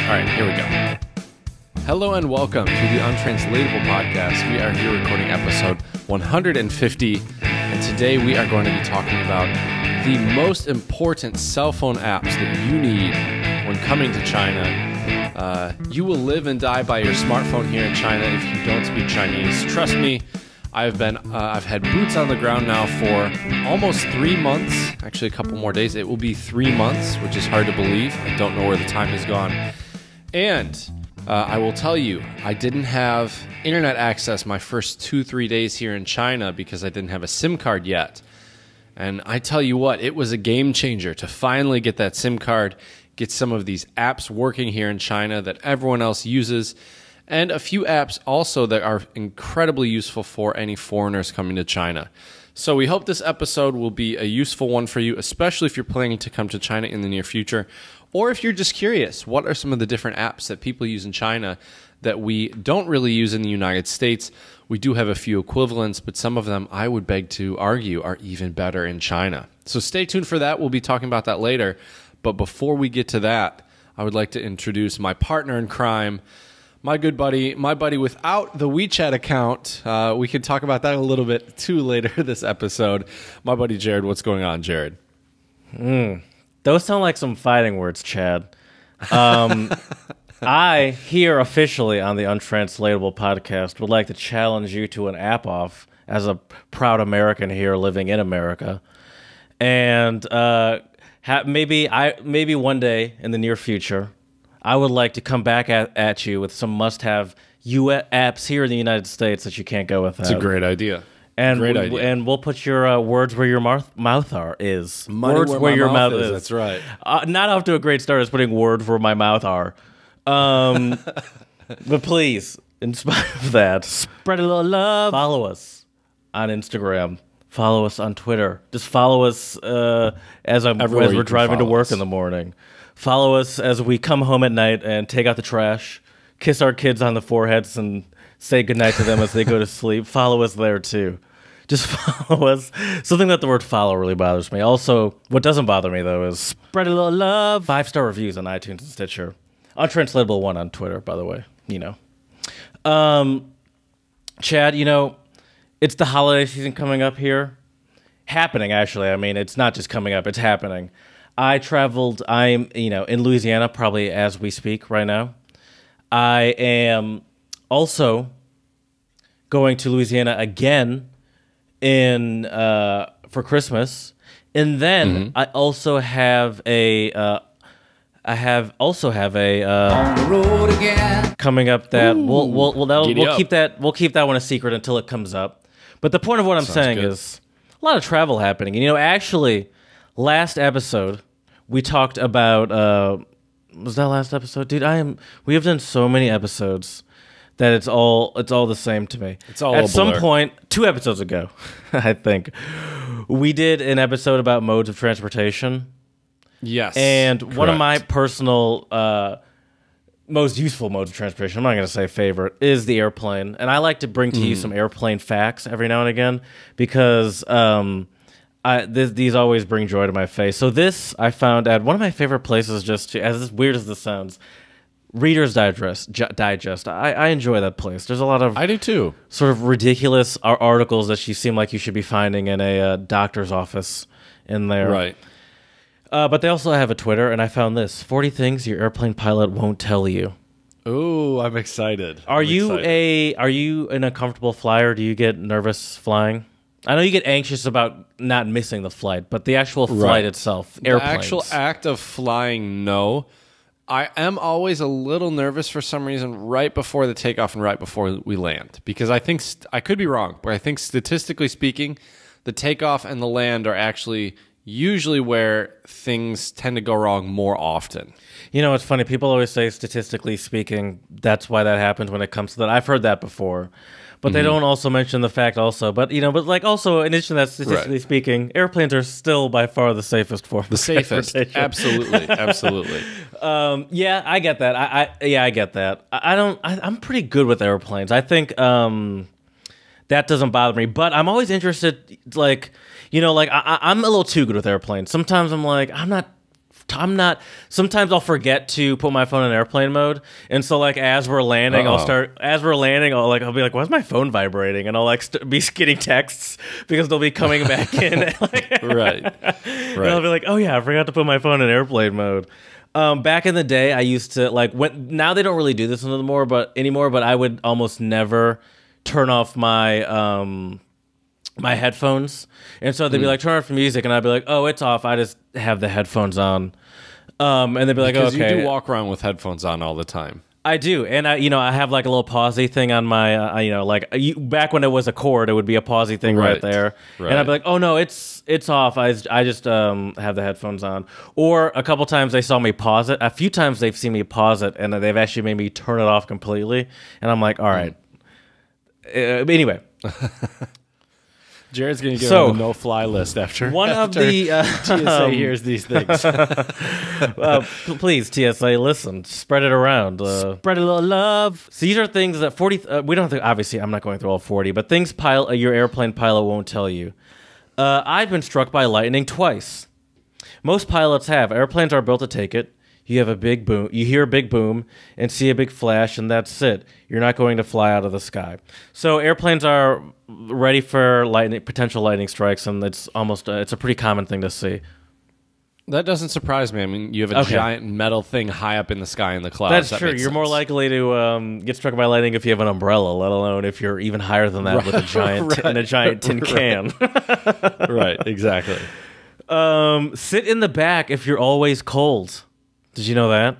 All right, here we go. Hello and welcome to the Untranslatable podcast. We are here recording episode 150, and today we are going to be talking about the most important cell phone apps that you need when coming to China. You will live and die by your smartphone here in China if you don't speak Chinese. Trust me, I've had boots on the ground now for almost 3 months. Actually, a couple more days. It will be 3 months, which is hard to believe. I don't know where the time has gone. And I will tell you, I didn't have internet access my first 2-3 days here in China because I didn't have a SIM card yet. And I tell you what, it was a game changer to finally get that SIM card, get some of these apps working here in China that everyone else uses, and a few apps also that are incredibly useful for any foreigners coming to China. So we hope this episode will be a useful one for you, especially if you're planning to come to China in the near future, or if you're just curious, what are some of the different apps that people use in China that we don't really use in the United States? We do have a few equivalents, but some of them, I would beg to argue, are even better in China. So stay tuned for that. We'll be talking about that later. But before we get to that, I would like to introduce my partner in crime, my good buddy, my buddy without the WeChat account. We can talk about that a little bit too later this episode. My buddy Jared. What's going on, Jared? Those sound like some fighting words, Chad. I, here officially on the Untranslatable podcast, would like to challenge you to an app-off as a proud American here living in America. And maybe one day in the near future, I would like to come back at you with some must-have apps here in the United States that you can't go without. It's a great idea. And great idea. And we'll put your words where your mouth is. Money words where your mouth is. That's right. Not off to a great start as putting words where my mouth are. But please, in spite of that, spread a little love. Follow us on Instagram. Follow us on Twitter. Just follow us as we're driving to work in the morning. Follow us as we come home at night and take out the trash, kiss our kids on the foreheads, and say goodnight to them as they go to sleep. Follow us there, too. Just follow us. Something about the word follow really bothers me. Also, what doesn't bother me, though, is spread a little love. 5-star reviews on iTunes and Stitcher. Untranslatable 1 on Twitter, by the way. You know. Chad, you know, it's the holiday season coming up here. Happening, actually. I mean, it's not just coming up. It's happening. I'm in Louisiana probably as we speak right now. I am also going to Louisiana again for Christmas, and then I also have a on the road again coming up that we'll keep that one a secret until it comes up. But the point of what I'm saying is a lot of travel happening. And, you know, actually, last episode we talked about was that last episode, dude? We have done so many episodes that it's all the same to me. It's all at some point 2 episodes ago, I think we did an episode about modes of transportation. Yes, and correct. One of my personal most useful modes of transportation, I'm not going to say favorite, is the airplane. And I like to bring to you some airplane facts every now and again because these always bring joy to my face. So this I found at one of my favorite places, just to, as weird as this sounds, Reader's Digest. I enjoy that place. There's a lot of I do too. Sort of ridiculous articles that you seem like you should be finding in a doctor's office in there. Right. But they also have a Twitter, and I found this: 40 things your airplane pilot won't tell you. Ooh, I'm excited. Are you an uncomfortable flyer? Do you get nervous flying? I know you get anxious about not missing the flight, but the actual flight itself, airplanes. The actual act of flying, no. I am always a little nervous for some reason right before the takeoff and right before we land. Because I think, I could be wrong, but I think statistically speaking, the takeoff and the land are actually usually where things tend to go wrong more often. You know, it's funny. People always say, statistically speaking, that's why that happens when it comes to that. I've heard that before. But they don't also mention the fact also. But, you know, but like also, in addition to that, statistically speaking, airplanes are still by far the safest form of transportation. Absolutely. Absolutely. Yeah, I get that. I get that. I'm pretty good with airplanes. I think that doesn't bother me. But I'm always interested, like, you know, like I'm a little too good with airplanes. Sometimes I'm like, I'm not Sometimes I'll forget to put my phone in airplane mode, and so like as we're landing, I'll be like, why is my phone vibrating? And I'll like be getting texts because they'll be coming back in. Right. And I'll be like, oh yeah, I forgot to put my phone in airplane mode. Back in the day, I used to like now they don't really do this anymore, but I would almost never turn off my my headphones, and so they'd be like, turn off the music, and I'd be like, oh, it's off. I just have the headphones on, and they'd be like, because okay. You do walk around with headphones on all the time. I do, and I have like a little pausey thing on my, back when it was a cord, it would be a pausey thing right there, and I'd be like, oh no, it's off. I just have the headphones on. Or a couple times they saw me pause it. A few times they've seen me pause it, and they've actually made me turn it off completely, and I'm like, all right. Anyway. Jared's going to get on the no-fly list after TSA hears these things. Please, TSA, listen. Spread it around. Spread a little love. So these are things that 40... we don't think... Obviously, I'm not going through all 40, but things your airplane pilot won't tell you. I've been struck by lightning twice. Most pilots have. Airplanes are built to take it. You have a big boom. You hear a big boom and see a big flash, and that's it. You're not going to fly out of the sky. So airplanes are ready for potential lightning strikes, and it's a pretty common thing to see. That doesn't surprise me. I mean, you have a giant metal thing high up in the sky in the clouds. That's true. You're more likely to get struck by lightning if you have an umbrella, let alone if you're even higher than that with a giant in a giant tin can. Right. Exactly. Sit in the back if you're always cold. Did you know that?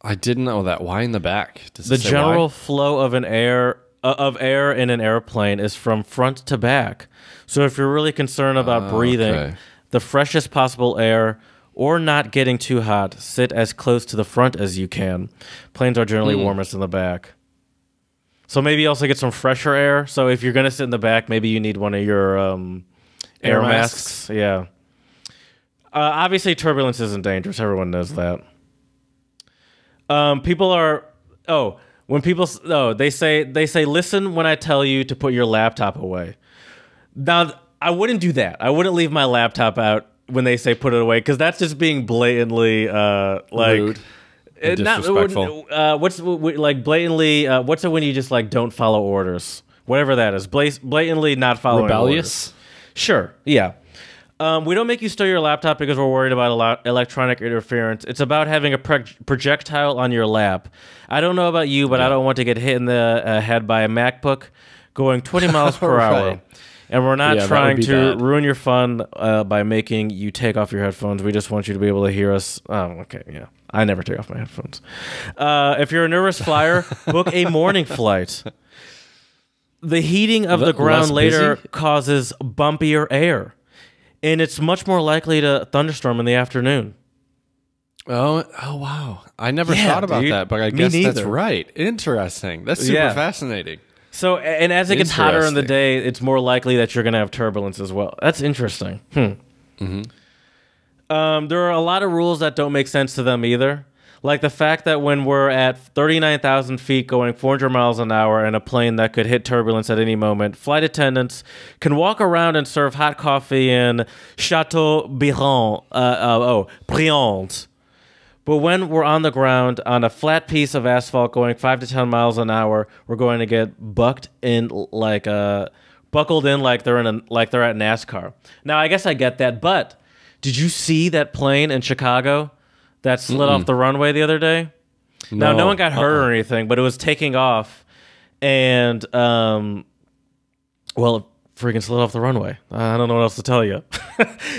I didn't know that. Why in the back? Does the general flow of air in an airplane is from front to back. So if you're really concerned about breathing the freshest possible air or not getting too hot, sit as close to the front as you can. Planes are generally warmest in the back. So maybe also get some fresher air. So if you're going to sit in the back, maybe you need one of your air masks. Yeah. Obviously, turbulence isn't dangerous. Everyone knows that. They say listen when I tell you to put your laptop away. Now, I wouldn't do that. I wouldn't leave my laptop out when they say put it away, because that's just being blatantly rude, disrespectful. What's it when you just like don't follow orders? Whatever that is, blatantly not following rebellious. Orders. Sure, yeah. We don't make you steal your laptop because we're worried about electronic interference. It's about having a projectile on your lap. I don't know about you, but I don't want to get hit in the head by a MacBook going 20 miles per hour. And we're not trying to ruin your fun by making you take off your headphones. We just want you to be able to hear us. Oh, okay, yeah. I never take off my headphones. If you're a nervous flyer, book a morning flight. The heating of the ground later causes bumpier air. And it's much more likely to thunderstorm in the afternoon. Oh wow. I never thought about that, but I guess that's right. Interesting. That's super fascinating. So, and as it gets hotter in the day, it's more likely that you're going to have turbulence as well. That's interesting. There are a lot of rules that don't make sense to them either. Like the fact that when we're at 39,000 feet going 400 miles an hour in a plane that could hit turbulence at any moment, flight attendants can walk around and serve hot coffee in Chateaubriand. But when we're on the ground on a flat piece of asphalt going 5 to 10 miles an hour, we're going to get buckled in like they're at NASCAR. Now, I guess I get that, but did you see that plane in Chicago that slid off the runway the other day? Now, no one got hurt or anything, but it was taking off, and it freaking slid off the runway. I don't know what else to tell you.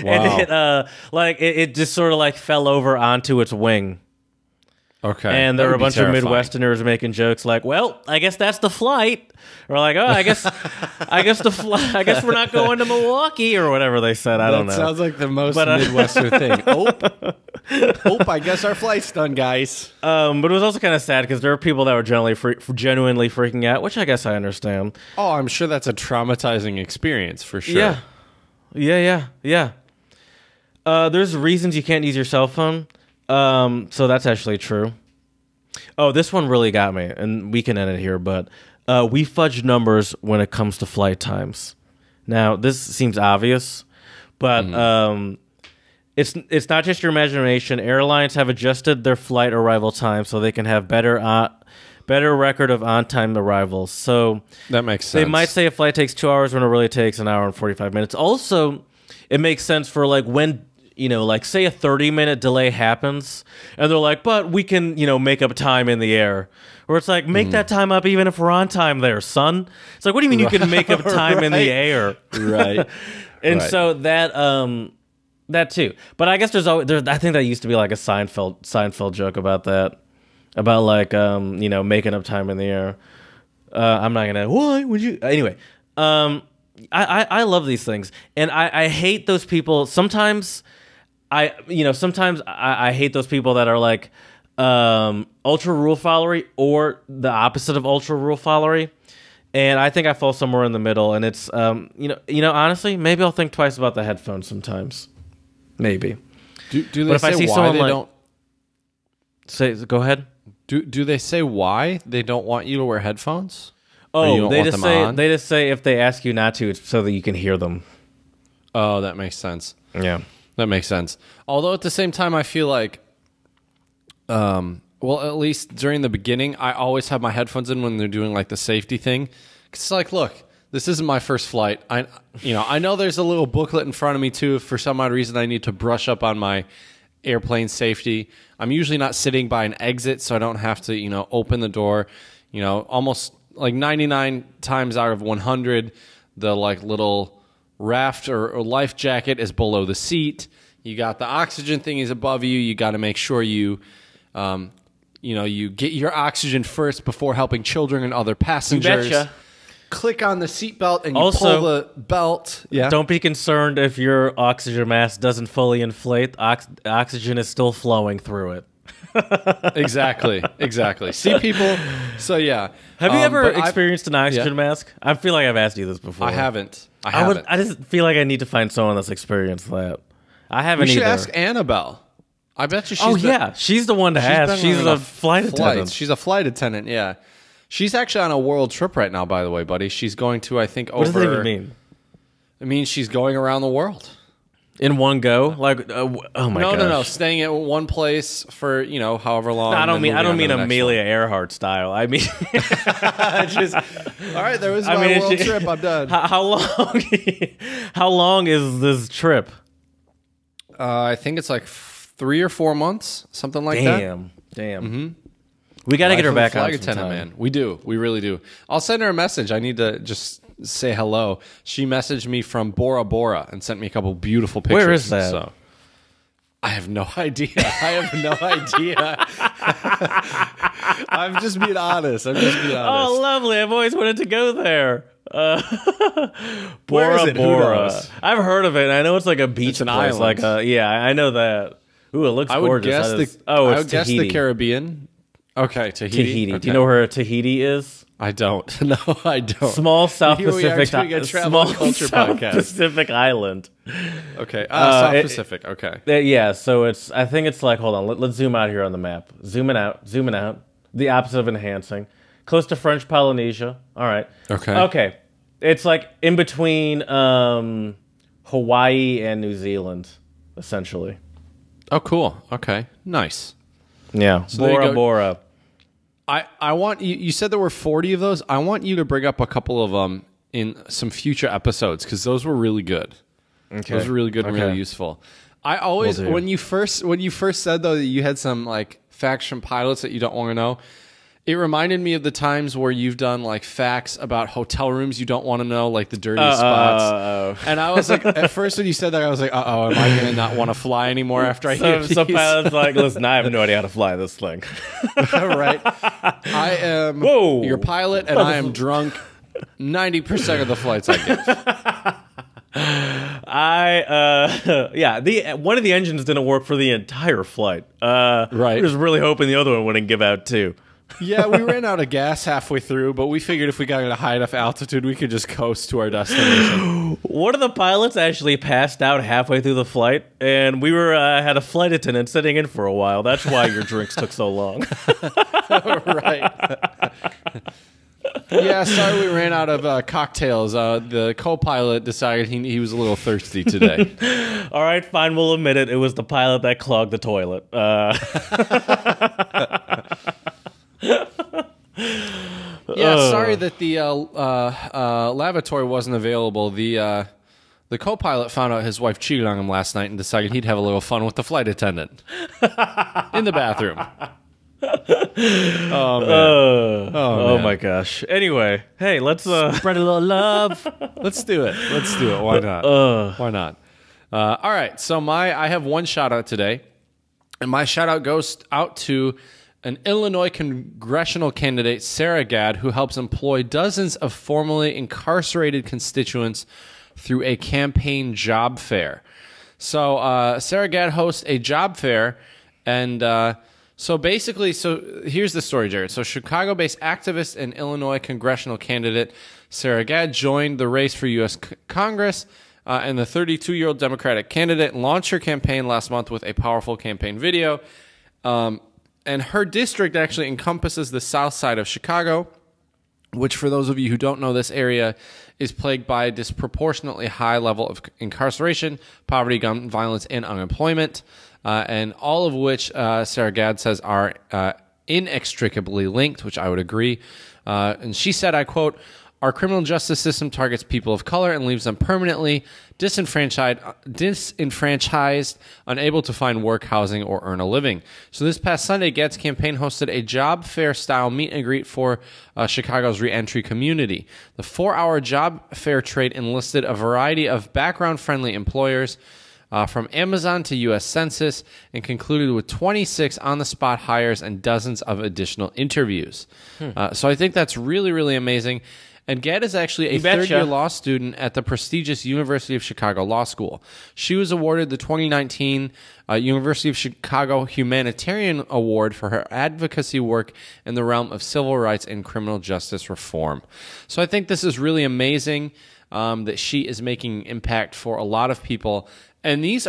Wow. And it just sort of like fell over onto its wing. Okay. And there were a bunch of Midwesterners making jokes like, "Well, I guess that's the flight." Or like, "Oh, I guess we're not going to Milwaukee," or whatever they said. I don't know. That sounds like the most Midwestern thing. I guess our flight's done, guys. But it was also kind of sad because there were people that were genuinely freaking out, which I guess I understand. Oh, I'm sure that's a traumatizing experience for sure. Yeah. There's reasons you can't use your cell phone. So that's actually true. Oh, this one really got me, and we can end it here, but we fudge numbers when it comes to flight times. Now, this seems obvious, but It's not just your imagination. Airlines have adjusted their flight arrival time so they can have better record of on-time arrivals. So that makes sense. They might say a flight takes 2 hours when it really takes an hour and 45 minutes. Also, it makes sense for like when, like say a 30-minute delay happens and they're like, but we can, make up time in the air. Or it's like, make that time up even if we're on time there, son. It's like, what do you mean you can make up time in the air? Right. And so that too. But I guess I think that used to be like a Seinfeld joke about that. About like, making up time in the air. I'm not gonna, why would you? Anyway, I love these things. And I hate those people. Sometimes I hate those people that are like ultra rule followery or the opposite of ultra rule followery. And I think I fall somewhere in the middle. And it's, honestly, maybe I'll think twice about the headphones sometimes. Maybe. Do they say why they don't? Go ahead. Do they say why they don't want you to wear headphones? Oh, they just say if they ask you not to, it's so that you can hear them. Oh, that makes sense. Yeah, that makes sense. Although at the same time, I feel like, well, at least during the beginning, I always have my headphones in when they're doing like the safety thing. It's like, look, this isn't my first flight. I know there's a little booklet in front of me too. If for some odd reason I need to brush up on my airplane safety. I'm usually not sitting by an exit, so I don't have to, open the door. Almost like 99 times out of 100, the like little raft or life jacket is below the seat. You got the oxygen thing is above you. You got to make sure you get your oxygen first before helping children and other passengers. You betcha. Click on the seatbelt and you pull the belt. Yeah. Don't be concerned if your oxygen mask doesn't fully inflate. Oxygen is still flowing through it. Exactly. See people. So yeah. Have you ever experienced an oxygen mask? I feel like I've asked you this before. I haven't. I just feel like I need to find someone that's experienced that. I haven't either. You should ask Annabelle. I bet you she's the one to ask. She's a flight attendant. She's a flight attendant, yeah. She's actually on a world trip right now, by the way, buddy. She's going to, I think, over... What does that even mean? It means she's going around the world. In one go? Like, oh my gosh. No. Staying at one place for, however long. No, I don't mean Amelia Earhart style. I mean... all right, there was my world trip. I'm done. How long is this trip? I think it's like 3 or 4 months, something like that. Damn. Mm-hmm. We got to get her back on sometime. Man. We do. We really do. I'll send her a message. I need to just say hello. She messaged me from Bora Bora and sent me a couple beautiful pictures. Where is that? So, I have no idea. I'm just being honest. Oh, lovely. I've always wanted to go there. Bora Bora. I've heard of it. I know it's like a beach place. Island. Like I know that. Ooh, it looks gorgeous. I would guess the Caribbean. Okay, Tahiti. Okay. Do you know where Tahiti is? I don't. No, I don't. Small South Pacific. Pacific island. Okay, South Pacific. Okay. Yeah, so I think it's like, hold on, let's zoom out here on the map. Zooming out. The opposite of enhancing. Close to French Polynesia. All right. Okay. It's like in between Hawaii and New Zealand, essentially. Oh, cool. Okay, nice. Yeah, so Bora Bora. I want you said there were 40 of those. I want you to bring up a couple of them in some future episodes because those were really good. Okay. Those were really good and really useful. I always when you first said though that you had some like facts from pilots that you don't want to know, it reminded me of the times where you've done like facts about hotel rooms you don't want to know, like the dirtiest spots. And I was like, at first when you said that, I was like, am I going to not want to fly anymore after I hear these? Some pilots like, listen, I have no idea how to fly this thing. Right. I am your pilot, and I am drunk 90% of the flights I give. One of the engines didn't work for the entire flight. Right. I was really hoping the other one wouldn't give out too. Yeah, we ran out of gas halfway through, but we figured if we got at a high enough altitude, we could just coast to our destination. One of the pilots actually passed out halfway through the flight, and we had a flight attendant sitting in for a while. That's why your drinks took so long. Right. Yeah, sorry we ran out of cocktails. The co-pilot decided he was a little thirsty today. All right, fine, we'll admit it. It was the pilot that clogged the toilet. Yeah, sorry that the lavatory wasn't available. The co-pilot found out his wife cheated on him last night and decided he'd have a little fun with the flight attendant in the bathroom. Oh, man. Oh my gosh. Anyway, hey, let's spread a little love. Let's do it. Why not? Why not? All right. So I have one shout out today, and my shout out goes out to an Illinois congressional candidate, Sarah Gadd, who helps employ dozens of formerly incarcerated constituents through a campaign job fair. So Sarah Gadd hosts a job fair, and so here's the story, Jared. So Chicago-based activist and Illinois congressional candidate Sarah Gadd joined the race for U.S. Congress, and the 32-year-old Democratic candidate launched her campaign last month with a powerful campaign video. And her district actually encompasses the south side of Chicago, which, for those of you who don't know, this area is plagued by a disproportionately high level of incarceration, poverty, gun violence, and unemployment, and all of which Sarah Gadd says are inextricably linked, which I would agree. And she said, I quote, "Our criminal justice system targets people of color and leaves them permanently disenfranchised, unable to find work, housing, or earn a living." So this past Sunday, Gadd's campaign hosted a job fair-style meet-and-greet for Chicago's reentry community. The 4-hour job fair trade enlisted a variety of background-friendly employers, from Amazon to U.S. Census, and concluded with 26 on-the-spot hires and dozens of additional interviews. So I think that's really, really amazing. And Gadd is actually a third-year law student at the prestigious University of Chicago Law School. She was awarded the 2019 University of Chicago Humanitarian Award for her advocacy work in the realm of civil rights and criminal justice reform. So I think this is really amazing that she is making impact for a lot of people. And these,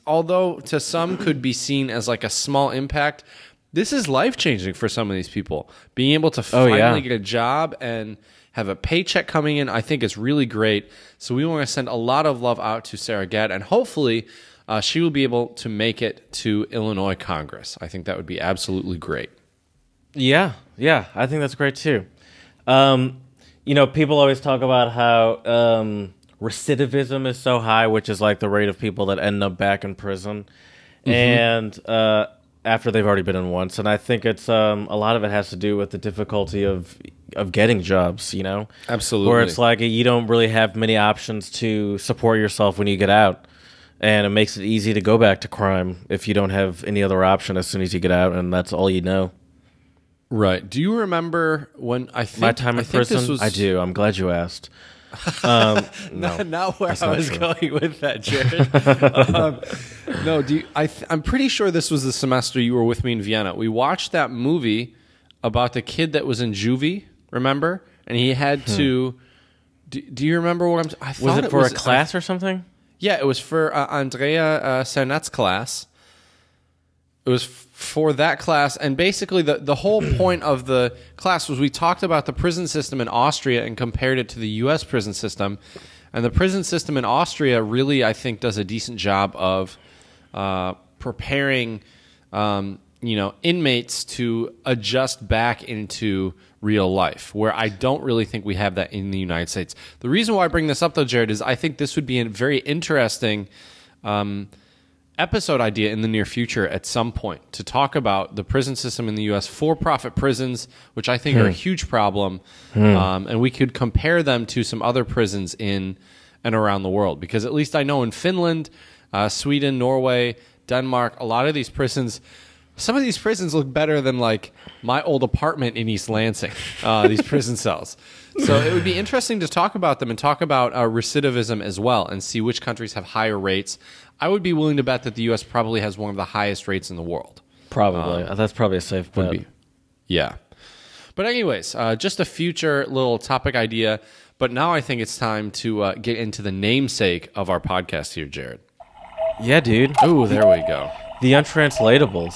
although to some could be seen as like a small impact, this is life-changing for some of these people. Being able to finally get a job and have a paycheck coming in, I think is really great. So we want to send a lot of love out to Sarah Gadd, and hopefully she will be able to make it to Illinois Congress. I think that would be absolutely great. Yeah, I think that's great too. People always talk about how recidivism is so high, which is like the rate of people that end up back in prison. And after they've already been in once, and I think it's a lot of it has to do with the difficulty of getting jobs, Absolutely. Where it's like you don't really have many options to support yourself when you get out, and it makes it easy to go back to crime if you don't have any other option as soon as you get out, and that's all you know. Right. Do you remember when my time in prison? I do. I'm glad you asked. Not where I was going with that, Jared. No, I'm pretty sure this was the semester you were with me in Vienna. We watched that movie about the kid that was in juvie, remember? And he had to... Do you remember what I thought was it for a class or something? Yeah, it was for Andrea Cernet's class. It was for that class, and basically the whole point of the class was we talked about the prison system in Austria and compared it to the U.S. prison system. And the prison system in Austria really, I think, does a decent job of preparing inmates to adjust back into real life, where I don't really think we have that in the United States. The reason why I bring this up, though, Jared, is I think this would be a very interesting episode idea in the near future at some point to talk about the prison system in the U.S., for-profit prisons, which I think are a huge problem, and we could compare them to some other prisons in and around the world. Because at least I know in Finland, Sweden, Norway, Denmark, a lot of these prisons, some of these prisons look better than like my old apartment in East Lansing, these prison cells. So it would be interesting to talk about them and talk about recidivism as well and see which countries have higher rates. I would be willing to bet that the U.S. probably has one of the highest rates in the world. Probably. That's probably a safe bet. Yeah. But anyways, just a future little topic idea. But now I think it's time to get into the namesake of our podcast here, Jared. Yeah, dude. Oh, there we go. The Untranslatables.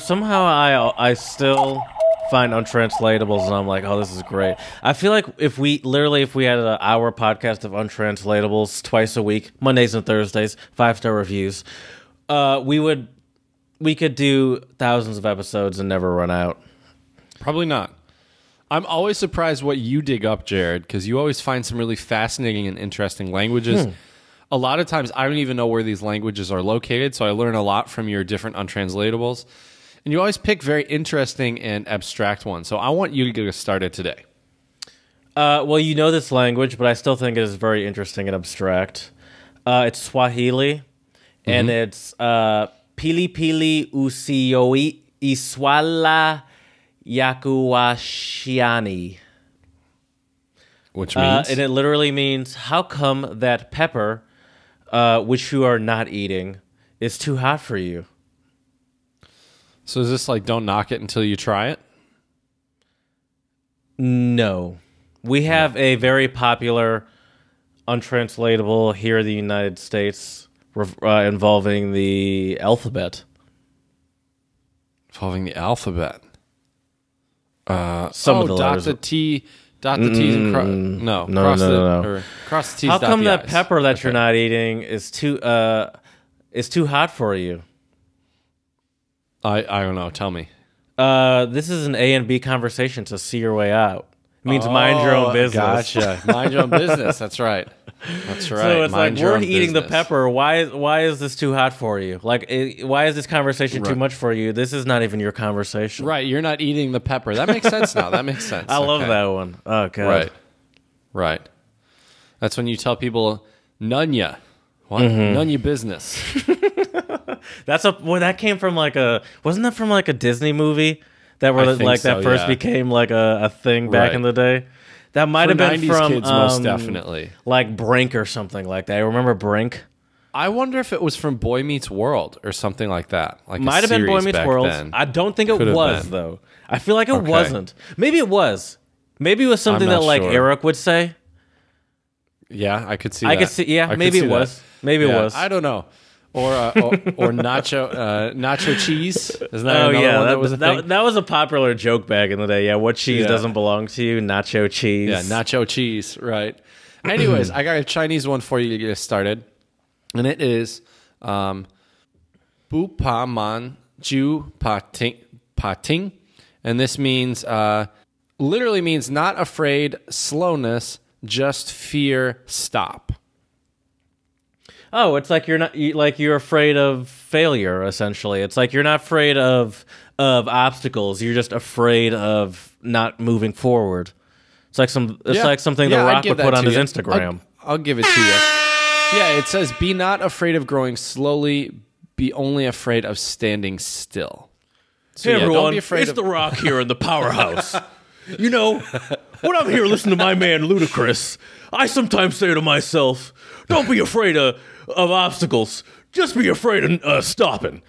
Somehow I still find untranslatables, and I'm like, oh, this is great. I feel like if we had an hour podcast of untranslatables twice a week, Mondays and Thursdays, 5-star reviews, we could do thousands of episodes and never run out. Probably not. I'm always surprised what you dig up, Jared, because you always find some really fascinating and interesting languages. A lot of times I don't even know where these languages are located, so I learn a lot from your different untranslatables. And you always pick very interesting and abstract ones. So I want you to get us started today. Well, you know this language, but I still think it is very interesting and abstract. It's Swahili, and it's Pili Pili Usioi Iswala Yakuwashiani. Which means? And it literally means, how come that pepper, which you are not eating, is too hot for you? So is this like, don't knock it until you try it? No. We have a very popular untranslatable here in the United States involving the alphabet. Involving the alphabet. Some of the letters. Dot the T's and cross the T's. How come that I's. pepper that you're not eating is too hot for you? I don't know. Tell me. This is an A and B conversation to see your way out. It means mind your own business. Gotcha. Mind your own business. That's right. That's right. So it's mind like, we're eating the pepper. Why is this too hot for you? Like, why is this conversation too much for you? This is not even your conversation. Right. You're not eating the pepper. That makes sense now. That makes sense. I love that one. Oh, God. Right. That's when you tell people, none ya. What? None your business. That came from wasn't that from like a Disney movie that first became like a thing back in the day? That might have been 90s from kids, most definitely. Like Brink or something like that. I remember Brink. I wonder if it was from Boy Meets World or something like that. Like might have been Boy Meets World. Then. I don't think it was though. I feel like it wasn't. Maybe it was. Maybe it was something that like Eric would say. Yeah, I could see. I could see. Yeah, maybe it was. Maybe it was. I don't know. Or nacho cheese. Isn't that another one that was a thing? That was a popular joke back in the day. Yeah, what cheese doesn't belong to you? Nacho cheese. Yeah, nacho cheese. Right. Anyways, I got a Chinese one for you to get started, and it is Bu Pa Man Ju Pa Ting, and this means literally means not afraid, slowness, just fear, stop. Oh, it's like you're afraid of failure. Essentially, it's like you're not afraid of obstacles. You're just afraid of not moving forward. It's like something The Rock would put on his Instagram. I'll give it to you. Yeah, it says, "Be not afraid of growing slowly. Be only afraid of standing still." So, hey everyone, don't be afraid it's The Rock here in the powerhouse. You know, when I'm here listening to my man Ludacris, I sometimes say to myself, "Don't be afraid of obstacles. Just be afraid of stopping."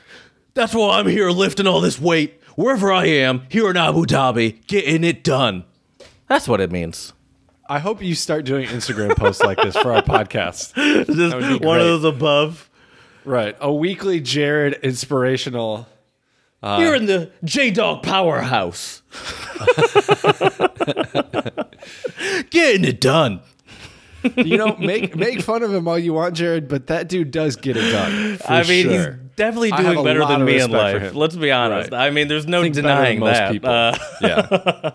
That's why I'm here lifting all this weight, wherever I am, here in Abu Dhabi, getting it done. That's what it means. I hope you start doing Instagram posts like this for our podcast. Just one of those above. Right. A weekly Jared inspirational. Here in the J-Dog powerhouse. Getting it done. You know, make fun of him all you want, Jared, but that dude does get it done. He's definitely doing better than me in life. Let's be honest. Right. I mean, there's no denying that. Most people. Yeah.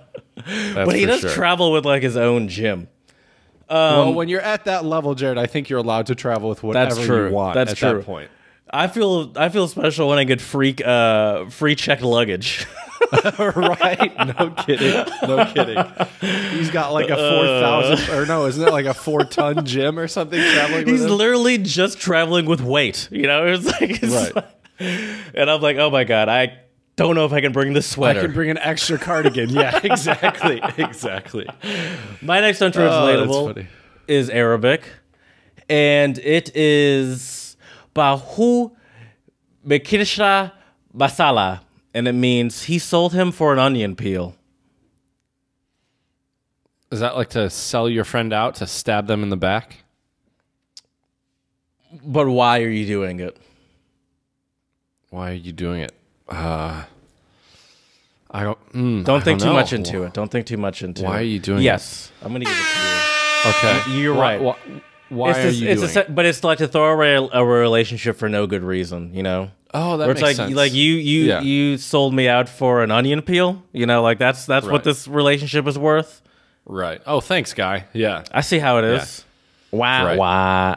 But he does travel with like his own gym. Well, when you're at that level, Jared, I think you're allowed to travel with whatever you want at that point. I feel special when I get free checked luggage. Right? No kidding. He's got like a 4,000 or no, isn't it like a 4-ton gym or something traveling with He's him? literally just traveling with weight, you know? It's like, and I'm like, "Oh my God, I don't know if I can bring this sweater. I can bring an extra cardigan." Yeah, exactly. My next untranslatable is Arabic, and it is Bahu Bekirshra Basala, and it means he sold him for an onion peel. Is that like to sell your friend out, to stab them in the back? But why are you doing it? Why are you doing it? I Don't think too much into it. Don't think too much into it. Why are you doing Yes. I'm going to give it to you. Okay. You're right. Why are you doing it? But it's like to throw away a relationship for no good reason, you know? Oh, that makes sense. Like you sold me out for an onion peel, you know, like that's right. What this relationship is worth. Right. Oh, thanks, guy. Yeah. I see how it is. Yeah. Wow. Right. Wow.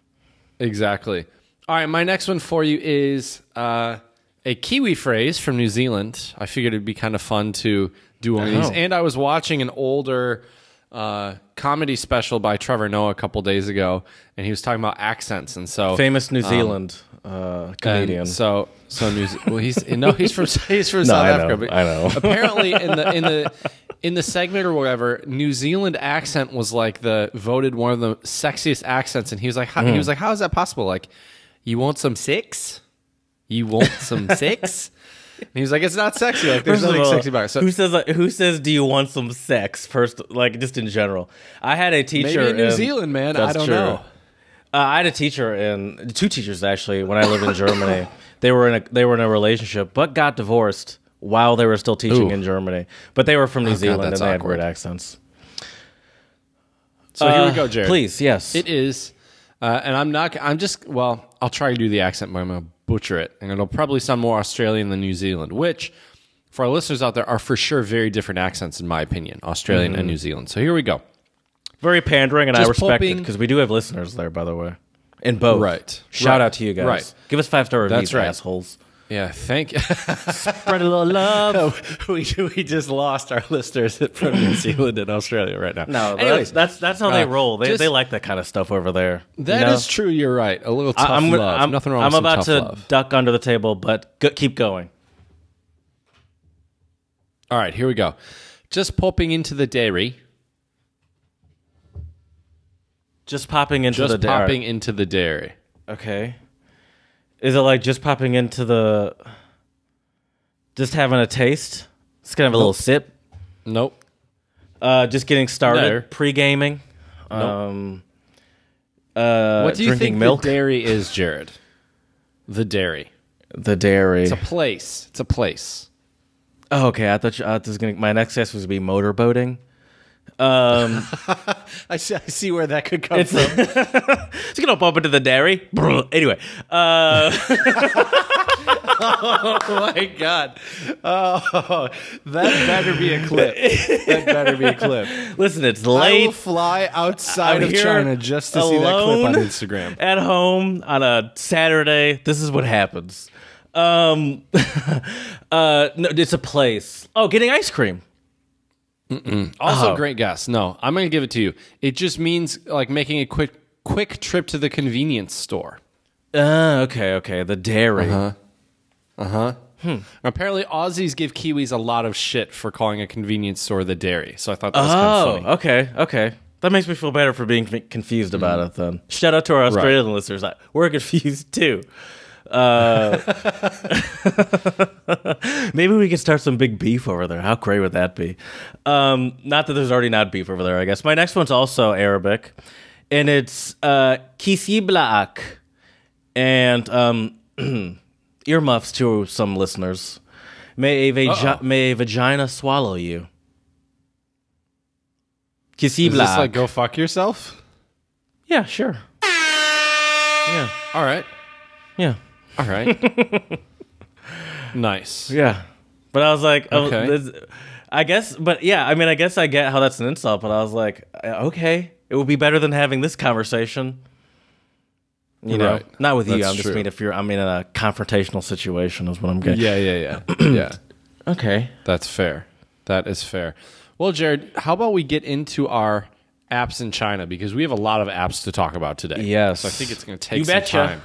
Exactly. All right, my next one for you is a Kiwi phrase from New Zealand. I figured it'd be kind of fun to do one of these. And I was watching an older comedy special by Trevor Noah a couple days ago, and he was talking about accents. And so famous New Zealand comedian. So he's from South Africa. But I know. Apparently, in the segment or whatever, New Zealand accent was like voted one of the sexiest accents, and he was like, how is that possible? Like, you want some sex? You want some sex? And he was like, it's not sexy. Like, there's nothing sexy about it. So, who says, do you want some sex? First, like, just in general. I had a teacher maybe in New Zealand, man. I don't know. I had a teacher two teachers actually when I lived in Germany. They were in a relationship, but got divorced while they were still teaching in Germany. But they were from New Zealand, and they had weird accents. So here we go, Jared. Please, yes. It is, and I'll try to do the accent, but I'm going to butcher it, and it'll probably sound more Australian than New Zealand, which, for our listeners out there, are for sure very different accents, in my opinion, Australian and New Zealand. So here we go. Very pandering, and I respect it, because we do have listeners there, by the way. In both. Right. Shout out to you guys. Right. Give us 5-star reviews, That's right. assholes. Yeah, thank you. Spread a little love. we just lost our listeners from New Zealand and Australia right now. No, anyways, that's how they roll. They like that kind of stuff over there. That is true. You're right. A little tough love. Nothing wrong with some tough love. I'm about to duck under the table, but keep going. All right, here we go. Just popping into the dairy. Just popping into the dairy. Okay. Is it like just popping into just having a taste? Just gonna have a little sip? Nope. Just getting started? Pre-gaming? Nope. What do you think milk? The dairy is, Jared? The dairy. The dairy. It's a place. Oh, okay. I thought my next guess was to be motorboating. I see where that could come from. It's gonna bump into the dairy. Anyway, oh my god! Oh, that better be a clip. Listen, it's late. I will fly outside of China just to see that clip on Instagram. At home on a Saturday. This is what happens. No, it's a place. Oh, getting ice cream. Also, great guess. No, I'm going to give it to you. It just means like making a quick trip to the convenience store. Okay. The dairy. Apparently, Aussies give Kiwis a lot of shit for calling a convenience store the dairy. So I thought that was kind of funny. Okay. That makes me feel better for being confused about it then. Shout out to our Australian listeners. We're confused too. Maybe we could start some big beef over there. How great would that be? Not that there's already not beef over there, I guess. My next one's also Arabic, and it's kisiblaak, and earmuffs to some listeners. May a vagina swallow you. Kisiblaak. Is this like go fuck yourself? Yeah, sure. Yeah. All right. Yeah. All right. Nice. Yeah. But I was like, okay. I guess, but yeah, I mean, I guess I get how that's an insult, but I was like, okay, it would be better than having this conversation. You know, not with you. I'm just mean if I'm in a confrontational situation is what I'm getting. Yeah. Yeah. Okay. That's fair. That is fair. Well, Jared, how about we get into our apps in China, because we have a lot of apps to talk about today. Yes. So I think it's going to take some time.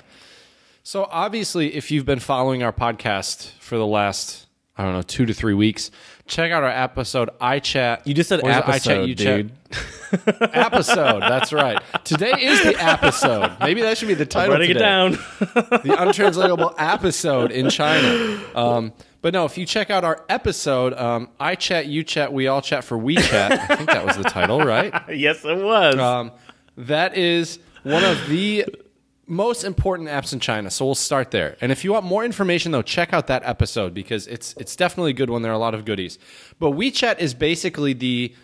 So obviously, if you've been following our podcast for the last, 2 to 3 weeks, check out our episode, iChat. You just said episode, dude. Episode, that's right. Today is the episode. Maybe that should be the title today. I'm writing it down. The Untranslatable Appisode in China. But no, if you check out our episode, iChat, you chat, we all chat for WeChat. I think that was the title, right? Yes, it was. That is one of the most important apps in China. So we'll start there. And if you want more information, though, check out that episode because it's definitely a good one. There are a lot of goodies. But WeChat is basically the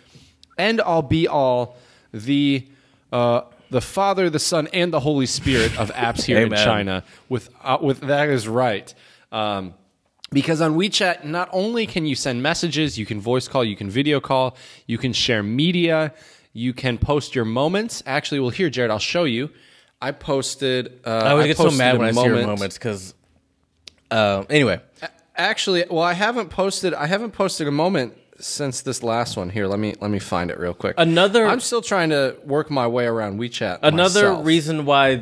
end-all, be-all, the Father, the Son, and the Holy Spirit of apps here in China. With that is right. Because on WeChat, not only can you send messages, you can voice call, you can video call, you can share media, you can post your moments. Actually, well, here, Jared, I'll show you. I posted. I always get so mad when I see your moments because. Anyway, actually, well, I haven't posted a moment since this last one. Here, let me find it real quick. I'm still trying to work my way around WeChat. Another reason why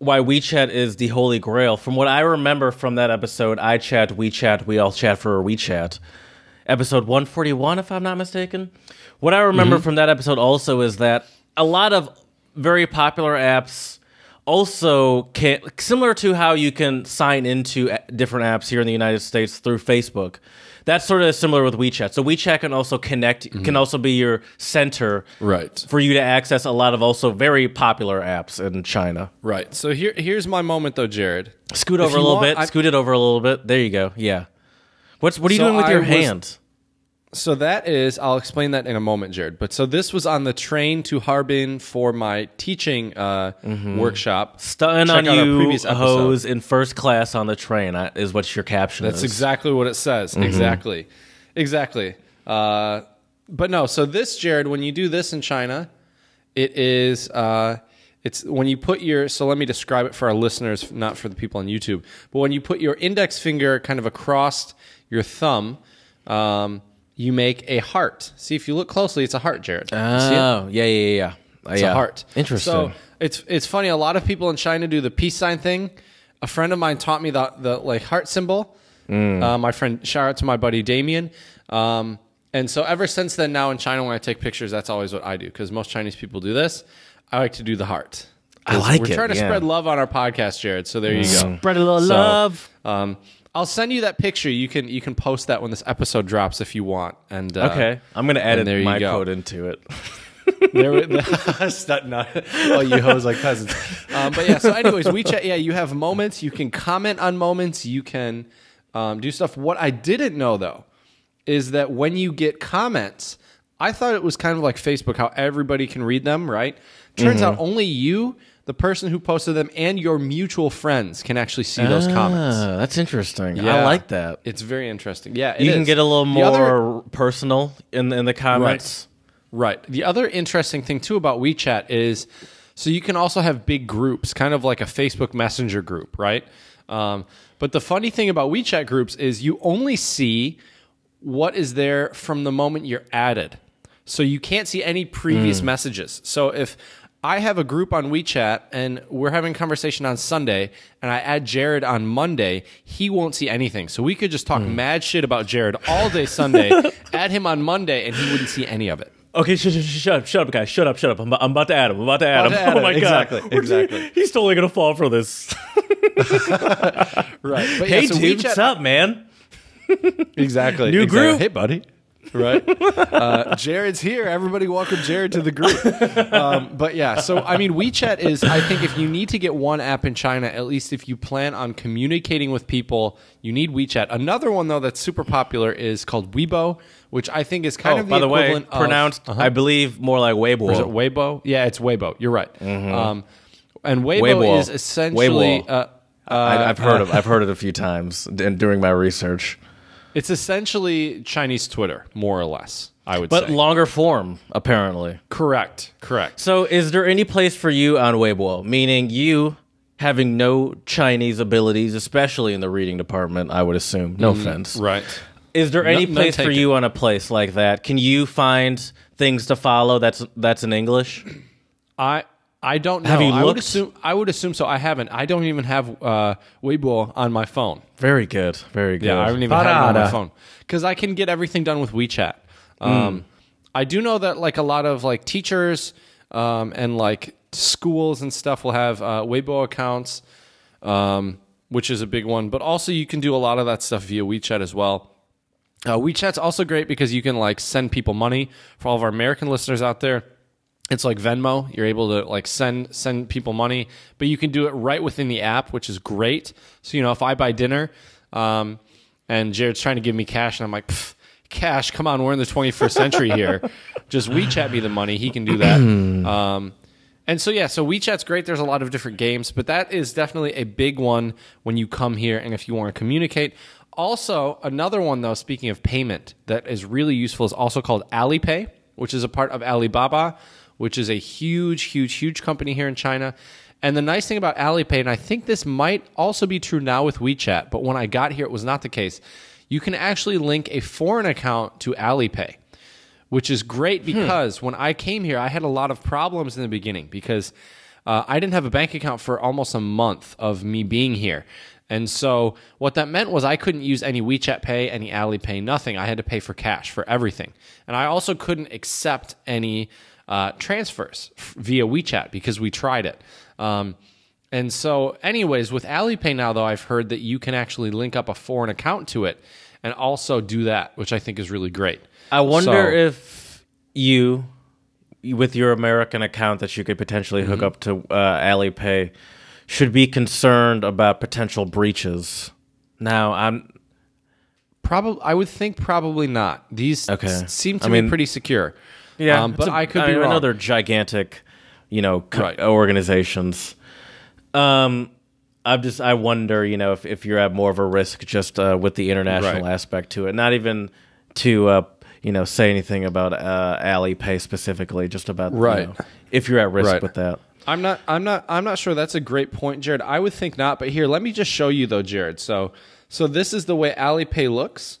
WeChat is the holy grail. From what I remember from that episode, I chat, WeChat, we all chat for a WeChat. Episode 141, if I'm not mistaken. What I remember from that episode also is that a lot of very popular apps also can, similar to how you can sign into different apps here in the United States through Facebook. That's sort of similar with WeChat. So WeChat can also connect, can also be your center for you to access a lot of also very popular apps in China. Right. So here's my moment though, Jared. Scoot over a little bit. Scoot it over a little bit. There you go. Yeah. What are you doing with your hand? So that is, I'll explain that in a moment, Jared. But so this was on the train to Harbin for my teaching workshop. Stunning on you, hose, in first class on the train is what your caption is. That's exactly what it says. Exactly. But no, so this, Jared, when you do this in China, it is, it's when you put your, so let me describe it for our listeners, not for the people on YouTube. But when you put your index finger kind of across your thumb, you make a heart. See, if you look closely, it's a heart, Jared. Oh, yeah. It's a heart. Interesting. So it's funny. A lot of people in China do the peace sign thing. A friend of mine taught me the like heart symbol. My friend, shout out to my buddy Damien. And so ever since then, now in China, when I take pictures, that's always what I do because most Chinese people do this. I like to do the heart. I like We're trying to spread love on our podcast, Jared. So there you go. Spread a little love. I'll send you that picture. You can post that when this episode drops if you want. And okay, I'm gonna edit my code into it. Oh, you hoes like cousins. But yeah. So, anyways, WeChat. Yeah, you have moments. You can comment on moments. You can do stuff. What I didn't know though is that when you get comments, I thought it was kind of like Facebook, how everybody can read them. Right? Turns out only you, the person who posted them, and your mutual friends can actually see those comments. That's interesting. Yeah. I like that. It's very interesting. Yeah, you can get a little more personal in the comments. Right. The other interesting thing, too, about WeChat is, so you can also have big groups, kind of like a Facebook Messenger group, right? But the funny thing about WeChat groups is you only see what is there from the moment you're added. So you can't see any previous messages. So if I have a group on WeChat and we're having a conversation on Sunday and I add Jared on Monday, he won't see anything. So we could just talk mad shit about Jared all day Sunday, add him on Monday, and he wouldn't see any of it. Okay, shut up, guys. Shut up. I'm about to add him. Oh, my God. Exactly. He's totally going to fall for this. Right. But hey, so dude, WeChat, what's up, man? Exactly. New group. Hey, buddy. Right. Jared's here. Everybody welcome Jared to the group. But yeah, so I mean, WeChat is, I think if you need to get one app in China, at least if you plan on communicating with people, you need WeChat. Another one, though, that's super popular is called Weibo, which I think is kind of the equivalent of... pronounced, I believe, more like Weibo. Or is it Weibo? Yeah, it's Weibo. You're right. And Weibo is essentially... I've heard it a few times during my research. It's essentially Chinese Twitter, more or less, I would say. But longer form, apparently. Correct. So is there any place for you on Weibo? Meaning you having no Chinese abilities, especially in the reading department, I would assume. No offense. Right. Is there any place for you on a place like that? Can you find things to follow that's in English? I don't know. Have you looked? I would assume so. I haven't. I don't even have Weibo on my phone. Very good. Yeah, I don't even have it on my phone because I can get everything done with WeChat. I do know that like a lot of like teachers and like schools and stuff will have Weibo accounts, which is a big one. But also you can do a lot of that stuff via WeChat as well. WeChat's also great because you can like send people money. For all of our American listeners out there, It's like Venmo. You're able to like send people money, but you can do it right within the app, which is great. So, if I buy dinner and Jared's trying to give me cash and I'm like, cash, come on, we're in the 21st century here. Just WeChat me the money. He can do that. And so WeChat's great. There's a lot of different games, but that is definitely a big one when you come here and if you want to communicate. Also, another one, though, speaking of payment, that is really useful is also called AliPay, which is a part of Alibaba, which is a huge company here in China. And the nice thing about AliPay, and I think this might also be true now with WeChat, but when I got here, it was not the case. You can actually link a foreign account to AliPay, which is great because when I came here, I had a lot of problems in the beginning because I didn't have a bank account for almost a month of me being here. And so what that meant was I couldn't use any WeChat Pay, any AliPay, nothing. I had to pay for cash for everything. And I also couldn't accept any transfers via WeChat because we tried it. And so anyways, with AliPay now, though, I've heard that you can actually link up a foreign account to it and also do that, which I think is really great. I wonder if you, with your American account that you could potentially hook up to AliPay, should be concerned about potential breaches. Now, I would think probably not. These seem to be pretty secure. Yeah, but I could be wrong. I know they're gigantic, organizations. I wonder, if you're at more of a risk just with the international aspect to it. Not even to, say anything about AliPay specifically, just about if you're at risk with that. I'm not sure. That's a great point, Jared. I would think not, but here, let me just show you though, Jared. So this is the way AliPay looks.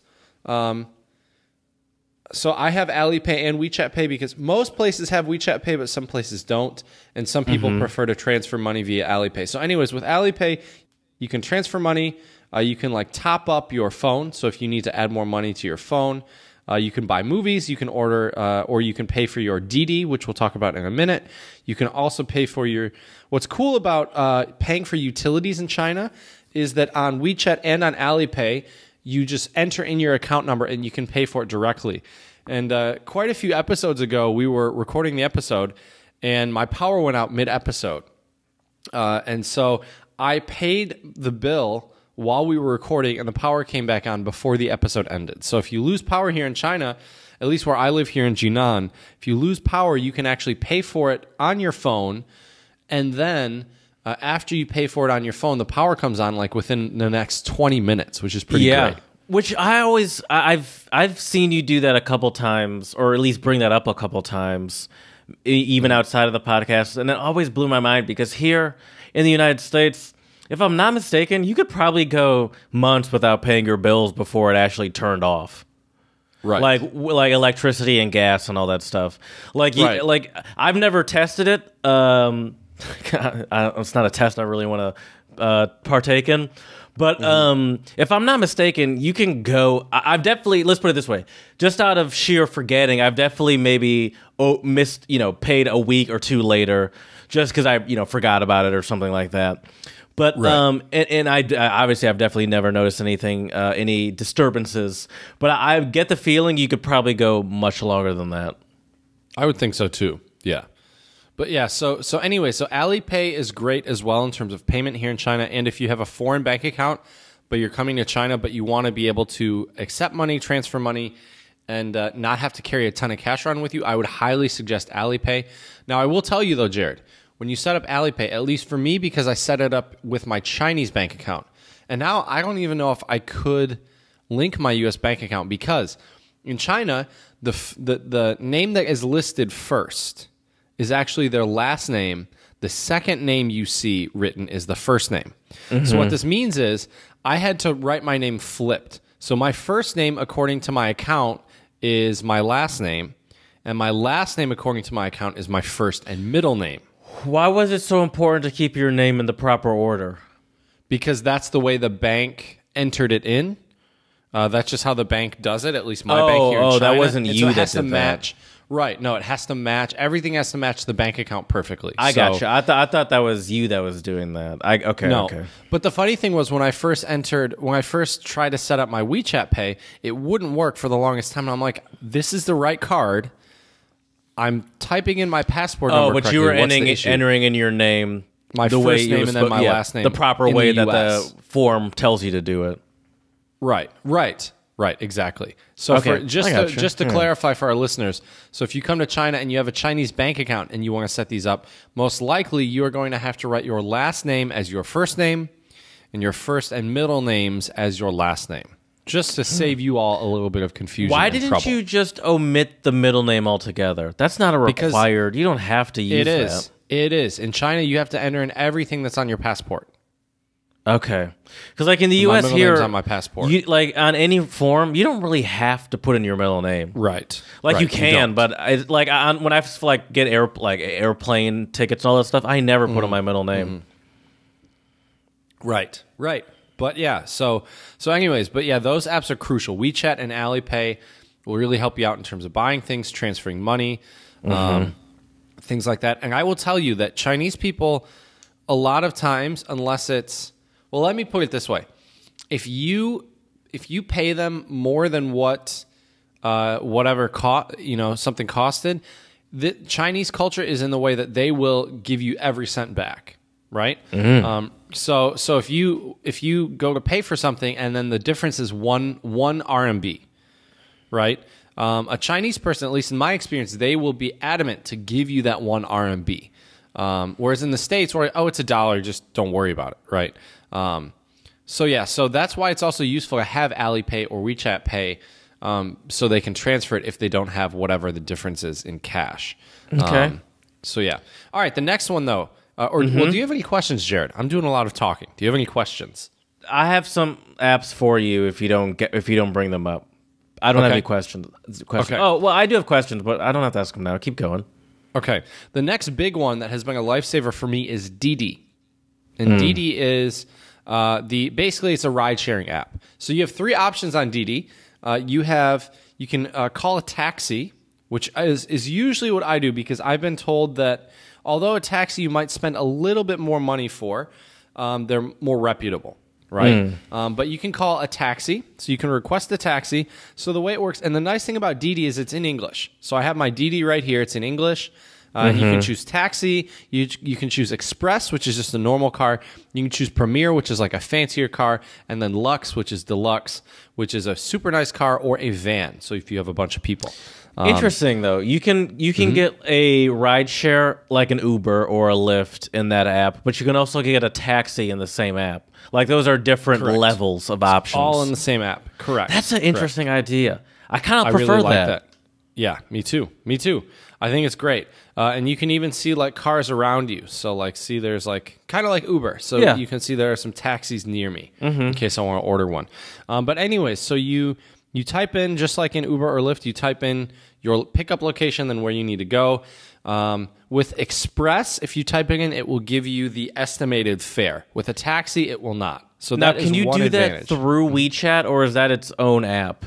So I have AliPay and WeChat Pay because most places have WeChat Pay, but some places don't, and some people prefer to transfer money via AliPay. So anyways, with AliPay, you can transfer money. You can like top up your phone. So if you need to add more money to your phone, you can buy movies, you can order, or you can pay for your DD, which we'll talk about in a minute. You can also pay for your... What's cool about paying for utilities in China is that on WeChat and on AliPay, you just enter in your account number and you can pay for it directly. And quite a few episodes ago, we were recording the episode and my power went out mid-episode. And so I paid the bill while we were recording and the power came back on before the episode ended. So if you lose power here in China, at least where I live here in Jinan, if you lose power, you can actually pay for it on your phone, and then after you pay for it on your phone, the power comes on like within the next 20 minutes, which is pretty great. Which I've seen you do that a couple times, or at least bring that up a couple times, even outside of the podcast, and it always blew my mind because here in the United States, if I'm not mistaken, you could probably go months without paying your bills before it actually turned off. Right. Like electricity and gas and all that stuff. Like I've never tested it. It's not a test I really want to partake in. But if I'm not mistaken, you can go... I've definitely... Let's put it this way. Just out of sheer forgetting, I've definitely maybe missed, paid a week or two later just because I, forgot about it or something like that. But and I obviously I've definitely never noticed anything, any disturbances. But I get the feeling you could probably go much longer than that. I would think so too. Yeah. But yeah, so anyway, so AliPay is great as well in terms of payment here in China. And if you have a foreign bank account, but you're coming to China, but you want to be able to accept money, transfer money, and not have to carry a ton of cash around with you, I would highly suggest AliPay. Now, I will tell you though, Jared, when you set up AliPay, at least for me, because I set it up with my Chinese bank account, and now I don't even know if I could link my U.S. bank account because in China, the name that is listed first is actually their last name. The second name you see written is the first name. So what this means is I had to write my name flipped. So my first name, according to my account, is my last name, and my last name, according to my account, is my first and middle name. Why was it so important to keep your name in the proper order? Because that's the way the bank entered it in. That's just how the bank does it, at least my bank here in China. That wasn't you that did that. Right. No, it has to match. Everything has to match the bank account perfectly. I gotcha. I thought that was you that was doing that. Okay. But the funny thing was when I first tried to set up my WeChat Pay, it wouldn't work for the longest time. And I'm like, this is the right card. I'm typing in my passport number. Oh, but correctly. you were entering in your name my the first way name and then my last name, the proper way that the form tells you to do it. Right, exactly. So just to clarify for our listeners, so if you come to China and you have a Chinese bank account and you want to set these up, most likely you are going to have to write your last name as your first name and your first and middle names as your last name, just to save you all a little bit of confusion. Why didn't you just omit the middle name altogether? That's not a required. You don't have to use that. It is. In China, you have to enter in everything that's on your passport. Okay, because like in the U.S. here, on my passport, like on any form, you don't really have to put in your middle name, right? Like you can, but when I get airplane tickets and all that stuff, I never put in my middle name. Right. But yeah, so anyways, but yeah, those apps are crucial. WeChat and AliPay will really help you out in terms of buying things, transferring money, things like that. And I will tell you that Chinese people, a lot of times, unless it's well, let me put it this way: if you pay them more than what whatever something costed, the Chinese culture is in the way that they will give you every cent back, right? So if you go to pay for something and then the difference is one RMB, right? A Chinese person, at least in my experience, they will be adamant to give you that 1 RMB. Whereas in the States, where it's $1, just don't worry about it, right? So that's why it's also useful to have AliPay or WeChat Pay, so they can transfer it if they don't have whatever the difference is in cash. Okay. All right. The next one though, well, do you have any questions, Jared? I'm doing a lot of talking. Do you have any questions? I have some apps for you if you don't bring them up. I don't have any questions. Okay. Oh, well, I do have questions, but I don't have to ask them now. Keep going. Okay. The next big one that has been a lifesaver for me is Didi. And Didi is basically it's a ride-sharing app. So you have 3 options on Didi. You can call a taxi, which is usually what I do because I've been told that although a taxi you might spend a little bit more money for, they're more reputable. Right? But you can call a taxi, so you can request a taxi. So the way it works, and the nice thing about Didi is it's in English. So I have my Didi right here. It's in English. You can choose taxi. You can choose Express, which is just a normal car. You can choose Premier, which is like a fancier car. And then Lux, which is deluxe, which is a super nice car, or a van. So if you have a bunch of people. Interesting though. You can get a ride share like an Uber or a Lyft in that app, but you can also get a taxi in the same app. Like those are different levels of options. All in the same app. Correct. That's an interesting idea. I kind of prefer really like that. Yeah, me too. I think it's great. And you can even see like cars around you. So like see there's like kind of like Uber. So you can see there are some taxis near me in case I want to order one. But anyways, so you type in, just like in Uber or Lyft, you type in your pickup location, then where you need to go. With Express, if you type it in, it will give you the estimated fare. With a taxi, it will not. So now, that is one advantage. Can you do that through WeChat, or is that its own app?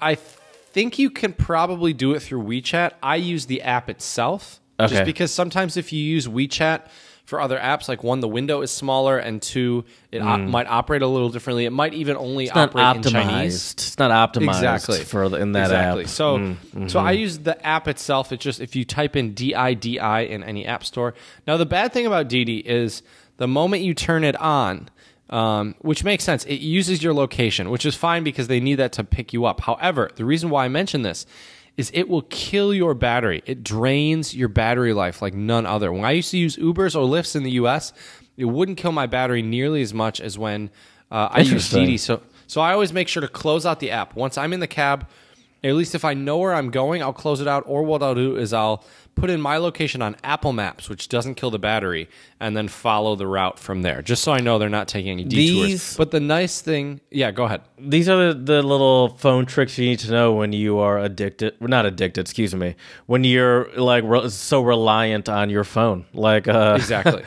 I think you can probably do it through WeChat. I use the app itself, just because sometimes if you use WeChat for other apps, like 1, the window is smaller, and 2, it might operate a little differently. It might even only operate in Chinese. It's not optimized in that app. So I use the app itself. It's just if you type in DIDI in any app store. Now, the bad thing about Didi is the moment you turn it on, which makes sense, it uses your location, which is fine because they need that to pick you up. However, the reason why I mention this is it will kill your battery. It drains your battery life like none other. When I used to use Ubers or Lyfts in the U.S., it wouldn't kill my battery nearly as much as when I use Didi. So I always make sure to close out the app. Once I'm in the cab, at least if I know where I'm going, I'll close it out. Or what I'll do is I'll put in my location on Apple Maps, which doesn't kill the battery, and then follow the route from there, just so I know they're not taking any detours. But the nice thing... Yeah, go ahead. These are the little phone tricks you need to know when you are addicted... Not addicted, excuse me. When you're like so reliant on your phone. Like Exactly.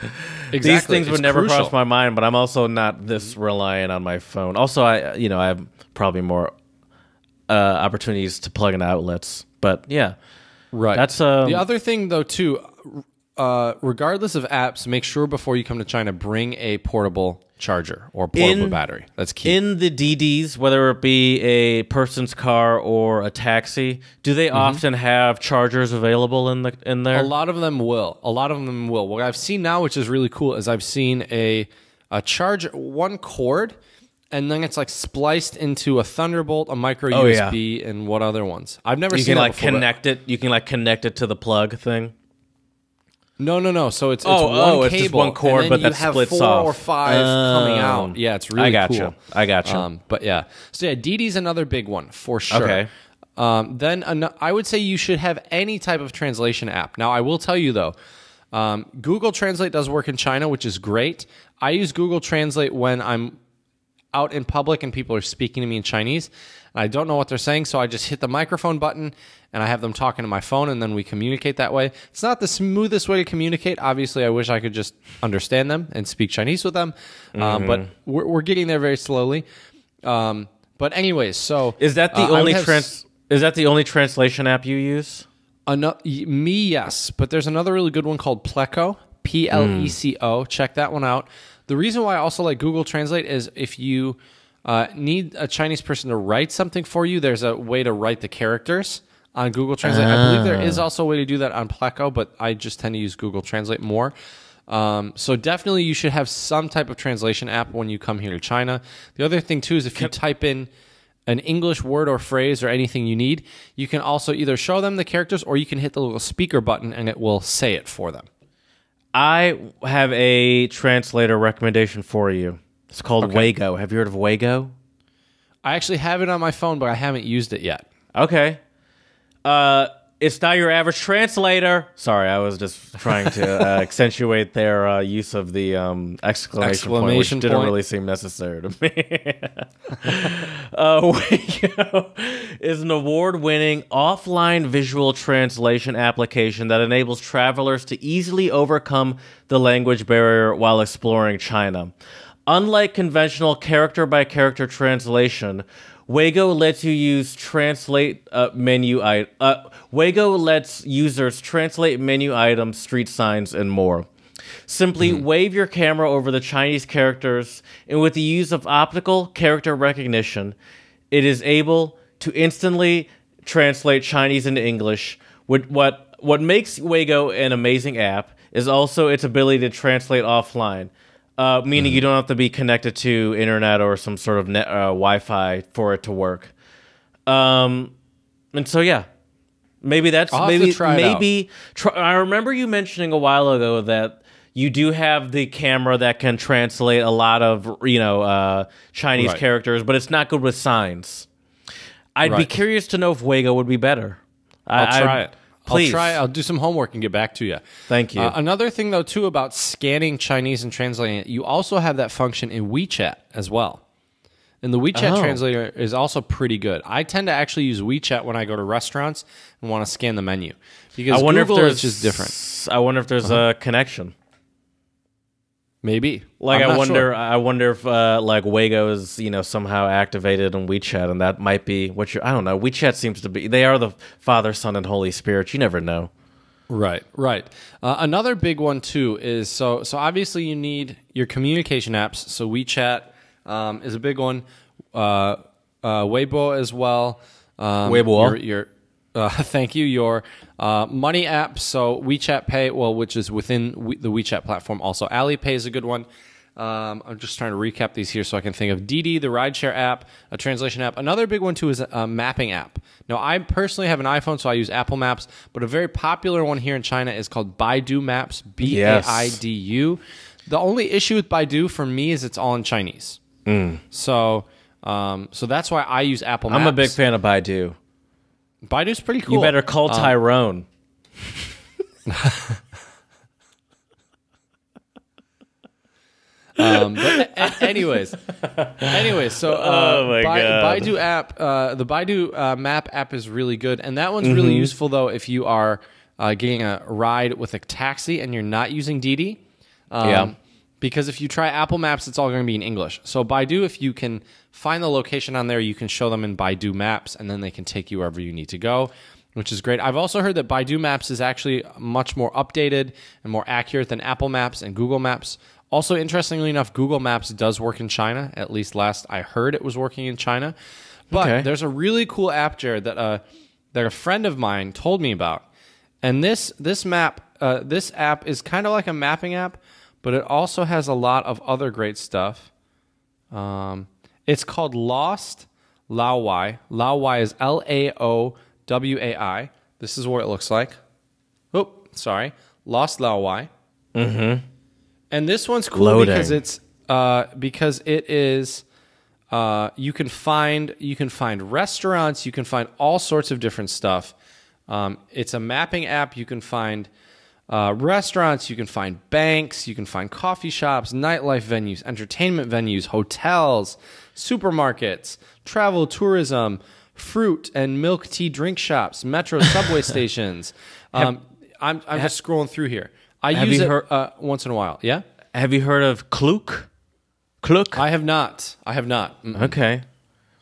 These things would never cross my mind, but I'm also not this reliant on my phone. Also, I have probably more opportunities to plug in outlets. But yeah... Right. That's the other thing, though, too. Regardless of apps, make sure before you come to China, bring a portable charger or portable battery. That's key. In the DDs, whether it be a person's car or a taxi, do they often have chargers available in there? A lot of them will. What I've seen now, which is really cool, is I've seen a charger, one cord, and then it's like spliced into a Thunderbolt, a micro USB, and what other ones? I've never seen that before. You can like connect it to the plug thing. No. So it's one cable, it's just one cord, but that splits off. You have 4 or 5 coming out. Yeah, it's really cool. I got you. But yeah, so yeah, DD's another big one for sure. Okay. Then I would say you should have any type of translation app. Now, I will tell you though, Google Translate does work in China, which is great. I use Google Translate when I'm out in public and people are speaking to me in Chinese. And I don't know what they're saying, so I just hit the microphone button and I have them talking to my phone, and then we communicate that way. It's not the smoothest way to communicate. Obviously, I wish I could just understand them and speak Chinese with them, but we're getting there very slowly. But anyways, so is that the only translation app you use? Yes, but there's another really good one called Pleco, Pleco. Check that one out. The reason why I also like Google Translate is if you need a Chinese person to write something for you, there's a way to write the characters on Google Translate. I believe there is also a way to do that on Pleco, but I just tend to use Google Translate more. So definitely you should have some type of translation app when you come here to China. The other thing too is if you type in an English word or phrase or anything you need, you can also either show them the characters or you can hit the little speaker button and it will say it for them. I have a translator recommendation for you. It's called Wago. Have you heard of Wago? I actually have it on my phone, but I haven't used it yet. Okay. It's not your average translator. Sorry, I was just trying to accentuate their use of the exclamation point, which didn't really seem necessary to me. Wago is an award-winning offline visual translation application that enables travelers to easily overcome the language barrier while exploring China. Unlike conventional character-by-character translation, Wago lets you use Wago lets users translate menu items, street signs, and more. Simply wave your camera over the Chinese characters, and with the use of optical character recognition, it is able to instantly translate Chinese into English. What makes Wago an amazing app is also its ability to translate offline. Meaning you don't have to be connected to internet or some sort of Wi-Fi for it to work. And so yeah, maybe that's I remember you mentioning a while ago that you do have the camera that can translate a lot of Chinese characters, but it's not good with signs. I'd be curious to know if Wago would be better. I'll try it. Please. I'll do some homework and get back to you. Thank you. Another thing, though, too, about scanning Chinese and translating it, you also have that function in WeChat as well. And the WeChat translator is also pretty good. I tend to actually use WeChat when I go to restaurants and want to scan the menu. Because Google is just different. I wonder if there's a connection. Maybe. I wonder if Wago is somehow activated on WeChat, and that might be what I don't know. WeChat seems to be, they are the Father, Son, and Holy Spirit. You never know. Right. Another big one too is so obviously you need your communication apps. So WeChat is a big one. Weibo as well. Weibo. Thank you. Your money app, so WeChat Pay, which is within the WeChat platform. Also, AliPay is a good one. I'm just trying to recap these here so I can think of DD, the rideshare app, a translation app. Another big one, too, is a mapping app. Now, I personally have an iPhone, so I use Apple Maps, but a very popular one here in China is called Baidu Maps, Baidu. The only issue with Baidu for me is it's all in Chinese. So that's why I use Apple Maps. I'm a big fan of Baidu. Baidu's pretty cool. You better call Tyrone. Anyways, so Baidu app, the Baidu Map app is really good, and that one's really useful though if you are getting a ride with a taxi and you're not using Didi. Because if you try Apple Maps, it's all going to be in English. So Baidu, if you can find the location on there, you can show them in Baidu Maps, and then they can take you wherever you need to go, which is great. I've also heard that Baidu Maps is actually much more updated and more accurate than Apple Maps and Google Maps. Also, interestingly enough, Google Maps does work in China. At least last I heard, it was working in China. But there's a really cool app, Jared, that a friend of mine told me about. And this app is kind of like a mapping app, but it also has a lot of other great stuff. It's called Lost Laowai. Laowai is Laowai. This is what it looks like. Oh, sorry. Lost Laowai. Mm-hmm. And this one's cool because it is you can find restaurants, you can find all sorts of different stuff. It's a mapping app. You can find restaurants, you can find banks, you can find coffee shops, nightlife venues, entertainment venues, hotels, supermarkets, travel, tourism, fruit and milk tea drink shops, metro subway stations. I'm just scrolling through here. I use it once in a while. Yeah? Have you heard of Klook? Klook? I have not. Mm-mm. Okay.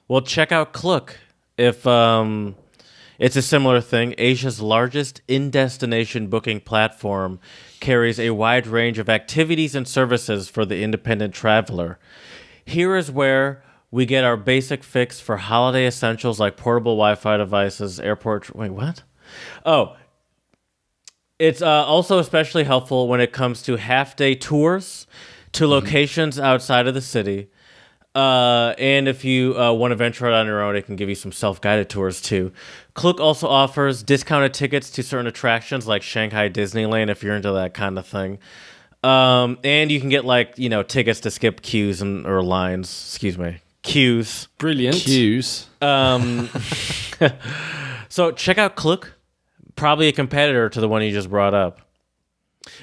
Well, check out Klook. If it's a similar thing. Asia's largest in-destination booking platform carries a wide range of activities and services for the independent traveler. Here is where we get our basic fix for holiday essentials like portable Wi-Fi devices, airport... Wait, what? Oh, it's also especially helpful when it comes to half-day tours to locations outside of the city. And if you want to venture out on your own, it can give you some self-guided tours too. Klook also offers discounted tickets to certain attractions like Shanghai Disneyland if you're into that kind of thing. And you can get tickets to skip queues or lines. Excuse me. Queues. Brilliant. Queues. So check out Klook. Probably a competitor to the one you just brought up.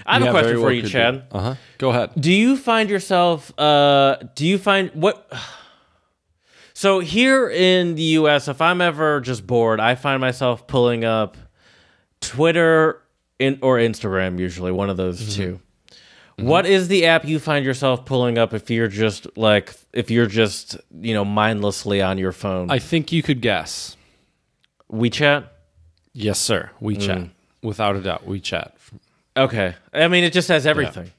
I have a question for you, Chad. Go ahead. Do you find yourself... So here in the U.S., if I'm ever just bored, I find myself pulling up Twitter or Instagram, usually, one of those two. Mm-hmm. What is the app you find yourself pulling up if you're just mindlessly on your phone? I think you could guess. WeChat? Yes, sir. WeChat. Without a doubt, WeChat. Okay. I mean, it just has everything.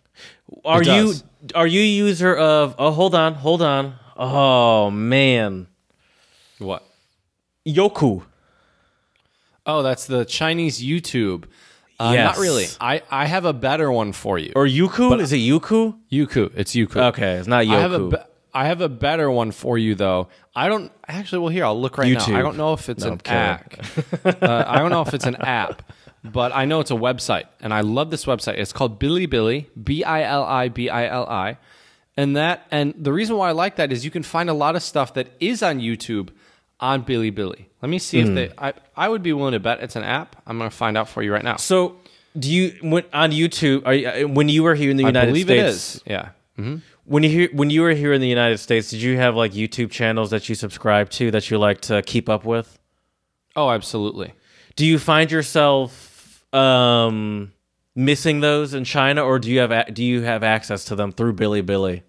Yeah. Are you a user of... Oh, hold on. Oh, man. What? Youku. Oh, that's the Chinese YouTube. Yes. Not really. I have a better one for you. Or Youku? Is it Youku? Youku. It's Youku. Okay, it's not Youku. I have a better one for you, though. I don't... Actually, well, here, I'll look right YouTube. now. I don't know if it's an app. I don't know if it's an app, but I know it's a website, and I love this website. It's called Bilibili, Bilibili. And the reason why I like that is you can find a lot of stuff that is on YouTube on Bilibili. Let me see if I would be willing to bet it's an app. I'm going to find out for you right now. So, on YouTube, when you were here in the United States... I believe it is, yeah. Mm-hmm. When you were here in the United States, did you have YouTube channels that you subscribe to that you like to keep up with? Oh, absolutely. Do you find yourself missing those in China, or do you have access to them through Bilibili?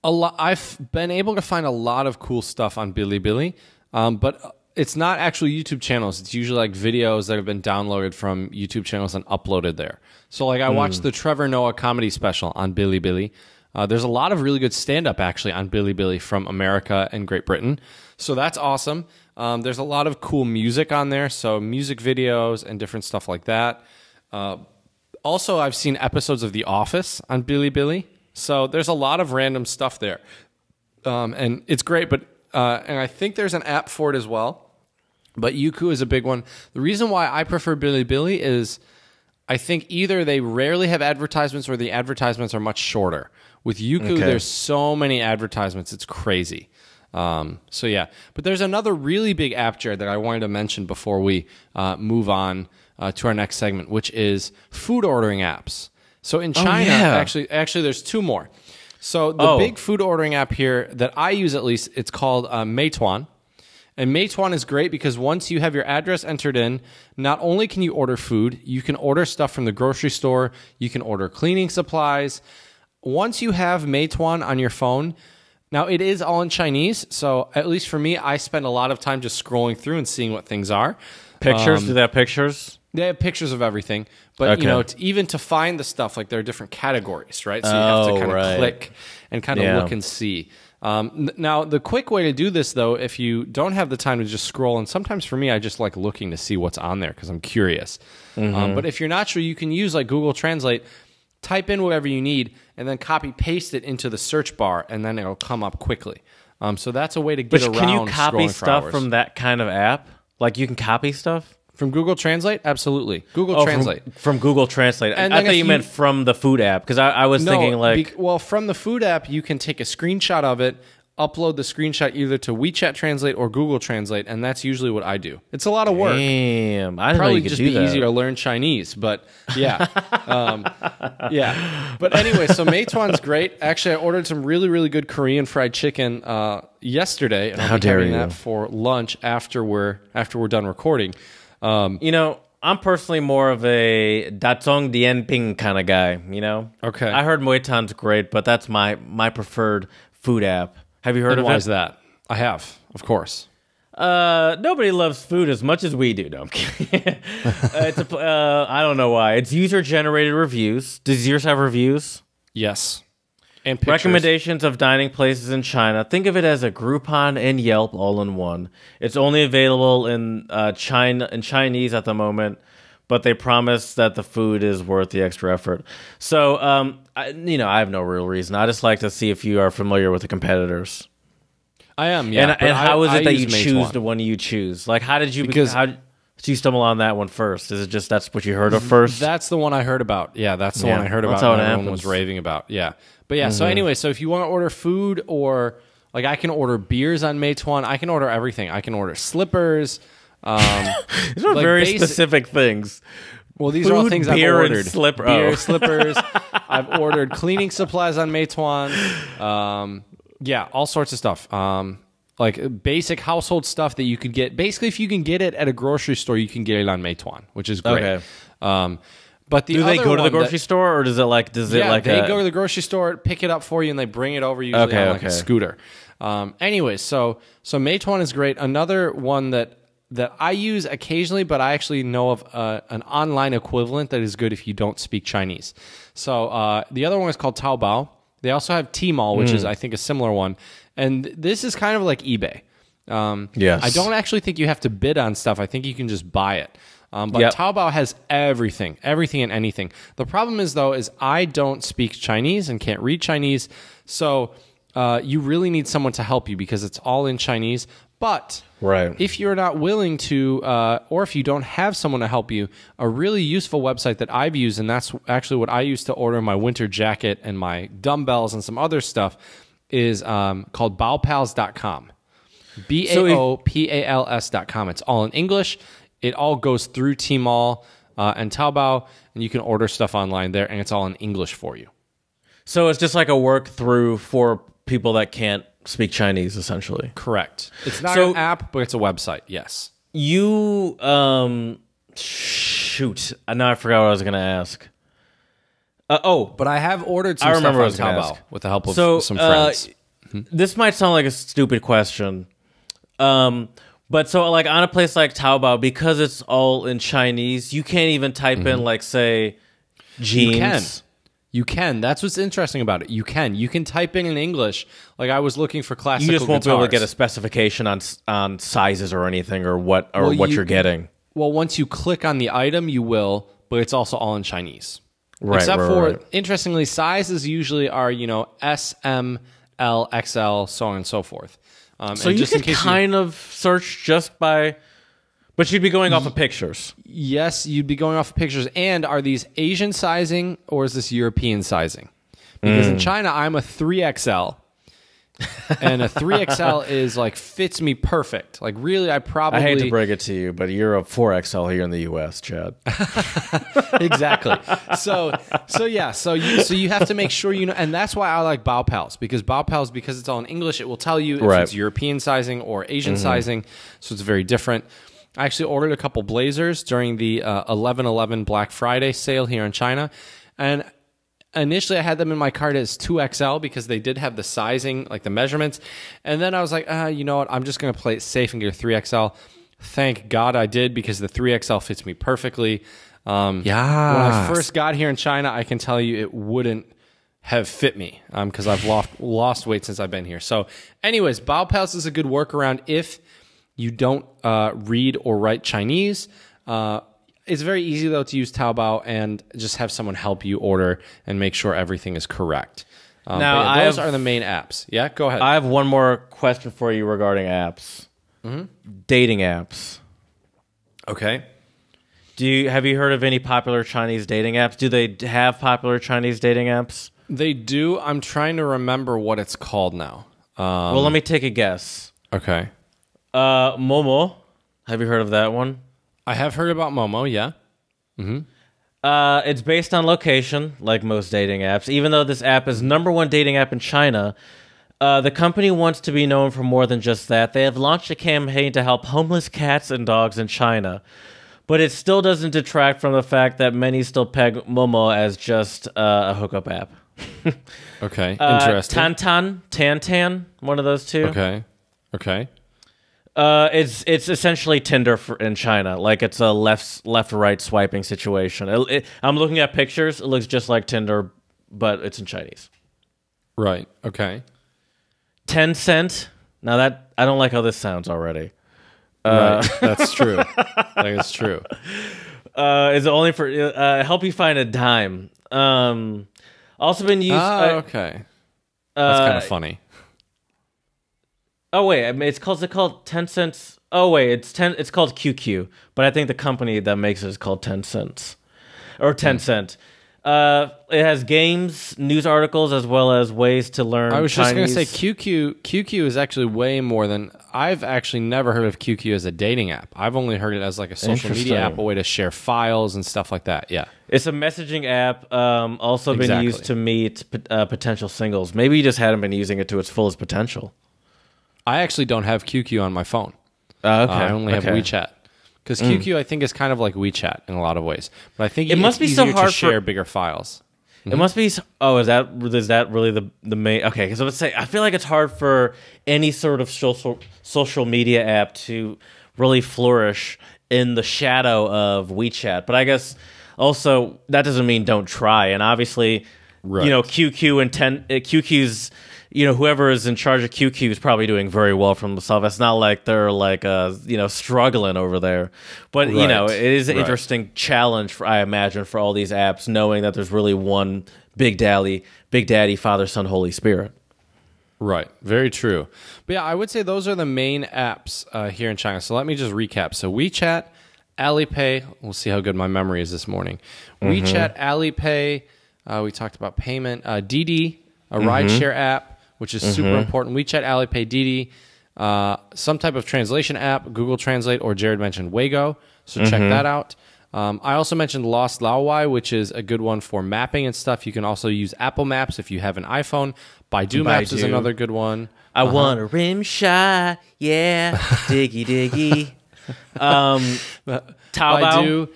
I've been able to find a lot of cool stuff on Bilibili, but it's not actually YouTube channels. It's usually videos that have been downloaded from YouTube channels and uploaded there. So I watched the Trevor Noah comedy special on Bilibili. There's a lot of really good stand-up, actually, on Bilibili from America and Great Britain. So that's awesome. There's a lot of cool music on there, so music videos and different stuff like that. Also, I've seen episodes of The Office on Bilibili. So there's a lot of random stuff there. And it's great, but and I think there's an app for it as well. But Youku is a big one. The reason why I prefer Bilibili is I think either they rarely have advertisements or the advertisements are much shorter. With Youku, there's so many advertisements, it's crazy. So yeah, but there's another really big app, Jared, that I wanted to mention before we move on to our next segment, which is food ordering apps. So in China, actually, there's two more. So the big food ordering app here that I use, at least, it's called Meituan. And Meituan is great because once you have your address entered in, not only can you order food, you can order stuff from the grocery store, you can order cleaning supplies. Once you have Meituan on your phone, now it is all in Chinese, so at least for me, I spend a lot of time just scrolling through and seeing what things are. Pictures? Do they have pictures? They have pictures of everything, but even to find the stuff, like there are different categories, right? So you have to kind of click and kind of look and see. Now, the quick way to do this, though, if you don't have the time to just scroll, and sometimes for me, I just like looking to see what's on there because I'm curious. But if you're not sure, you can use like Google Translate, type in whatever you need, and then copy-paste it into the search bar, and then it'll come up quickly. So that's a way to get around. Can you copy stuff from that kind of app? Like you can copy stuff? From Google Translate? Absolutely. Google Translate. From Google Translate. And I thought you meant from the food app, because I was thinking like... well, from the food app, you can take a screenshot of it, upload the screenshot either to WeChat Translate or Google Translate, and that's usually what I do. It's a lot of work. Damn. I didn't Probably know you could just do be that. easier to learn Chinese, but yeah. Yeah. But anyway, so Meituan's great. Actually, I ordered some really, really good Korean fried chicken yesterday, and I'll be having that for lunch after we're done recording. I'm personally more of a Datong Dien Ping kind of guy, Okay. I heard Meituan's great, but that's my preferred food app. Have you heard of it? Why is that? I have, of course. Nobody loves food as much as we do. No, I'm kidding. I don't know why. It's user-generated reviews. Does yours have reviews? Yes. And pictures. Recommendations of dining places in China. Think of it as a Groupon and Yelp all in one. It's only available in Chinese at the moment, but they promise that the food is worth the extra effort. So, I have no real reason. I just like to see if you are familiar with the competitors. I am, yeah. And how is it that you choose the one you choose? Like, how did you stumble on that one first? Is it just that's what you heard of first? That's the one I heard about. Yeah, that's the one I heard about and everyone was raving about. Yeah. But yeah, so anyway, so if you want to order food or, like, I can order beers on Meituan. I can order everything. I can order slippers. These are like very specific things. Well, these are all things I've ordered. Beer, slippers. I've ordered cleaning supplies on Meituan. Yeah, all sorts of stuff. Like basic household stuff that you could get. Basically, if you can get it at a grocery store, you can get it on Meituan, which is great. Okay. But do they go to the grocery store, or does it like? They go to the grocery store, pick it up for you, and they bring it over usually on like a scooter. Anyway, so Meituan is great. Another one that I use occasionally, but I actually know of an online equivalent that is good if you don't speak Chinese. So the other one is called Taobao. They also have Tmall, which is, I think, a similar one. And this is kind of like eBay. Yes. I don't actually think you have to bid on stuff. I think you can just buy it. But Taobao has everything and anything. The problem is, though, is I don't speak Chinese and can't read Chinese. So you really need someone to help you because it's all in Chinese. But if you're not willing to, or if you don't have someone to help you, a really useful website that I've used, and that's actually what I use to order my winter jacket and my dumbbells and some other stuff, is called baopals.com. BAOPALS.com. It's all in English. It all goes through Tmall and Taobao, and you can order stuff online there, and it's all in English for you. So it's just like a work through for people that can't speak Chinese, essentially. Correct. It's not an app, but it's a website. Yes. You shoot. Now I forgot what I was going to ask. But I have ordered some stuff on Taobao with the help of some friends. This might sound like a stupid question. But so like on a place like Taobao, because it's all in Chinese, you can't even type in like, say, jeans. You can. That's what's interesting about it. You can type in English. Like I was looking for classical guitars. You just won't guitars. be able to get a specification on sizes or anything or what you're getting. Well, once you click on the item, you will, but it's also all in Chinese. Except for, interestingly, sizes usually are, S, M, L, XL, so on and so forth. So you could kind of search just by... But you'd be going off of pictures. Yes, you'd be going off of pictures. And are these Asian sizing or is this European sizing? Because in China, I'm a 3XL. And a 3XL is like fits me perfect. Like really, I hate to break it to you, but you're a 4XL here in the US, Chad. Exactly. So you have to make sure you know, and that's why I like Baopals, because it's all in English, it will tell you if it's European sizing or Asian sizing. So it's very different. I actually ordered a couple blazers during the 11/11 Black Friday sale here in China, and initially I had them in my cart as 2XL because they did have the sizing, like the measurements, and then I was like, you know what, I'm just going to play it safe and get a 3XL. Thank God I did, because the 3XL fits me perfectly. Yeah. When I first got here in China, I can tell you it wouldn't have fit me because I've lost weight since I've been here. So anyways, Baopals is a good workaround if you don't read or write Chinese. It's very easy, though, to use Taobao and just have someone help you order and make sure everything is correct. Now, those are the main apps. Yeah, go ahead. I have one more question for you regarding apps. Dating apps. Okay. Have you heard of any popular Chinese dating apps? Do they have popular Chinese dating apps? They do. I'm trying to remember what it's called now. Well, let me take a guess. Okay. Momo. Have you heard of that one? I have heard about Momo, yeah. It's based on location, like most dating apps. Even though this app is #1 dating app in China, the company wants to be known for more than just that. They have launched a campaign to help homeless cats and dogs in China. But it still doesn't detract from the fact that many still peg Momo as just a hookup app. Okay, interesting. Tantan, one of those two. Okay. It's essentially Tinder in China. Like, it's a left-right swiping situation. I'm looking at pictures. It looks just like Tinder, but it's in Chinese. Right. Okay. Tencent. Now that I don't like how this sounds already. Right. That's true. That is true. Is it only for help you find a dime? Also been used. Okay. That's kind of funny. Oh wait, is it called Tencent? Oh wait, it's called QQ, but I think the company that makes it is called Tencent or Tencent. It has games, news articles, as well as ways to learn. I was Chinese. just going to say QQ is actually way more than I've actually never heard of QQ as a dating app. I've only heard it as like a social media app, a way to share files and stuff like that. Yeah, it's a messaging app. Also been used to meet potential singles. Maybe you just hadn't been using it to its fullest potential. I actually don't have QQ on my phone. Okay, I only have WeChat. Because QQ, I think, is kind of like WeChat in a lot of ways. But I think it must be so hard to share bigger files. It must be. Oh, is that really the main? Okay, because I would say I feel like it's hard for any sort of social media app to really flourish in the shadow of WeChat. But I guess also that doesn't mean don't try. And obviously, QQ and QQ's. Whoever is in charge of QQ is probably doing very well for themselves. It's not like they're like, struggling over there. But, it is an interesting challenge, I imagine, for all these apps, knowing that there's really one Big Daddy, Father, Son, Holy Spirit. Right. Very true. But yeah, I would say those are the main apps here in China. So let me just recap. So WeChat, AliPay. We'll see how good my memory is this morning. WeChat, AliPay. We talked about payment. Didi, a rideshare app, which is super important. WeChat, AliPay, Didi, some type of translation app, Google Translate, or Jared mentioned Weigo, so check that out. I also mentioned Lost Laowai, which is a good one for mapping and stuff. You can also use Apple Maps if you have an iPhone. Baidu Maps is another good one. I want a rim shot, yeah, diggy. Taobao,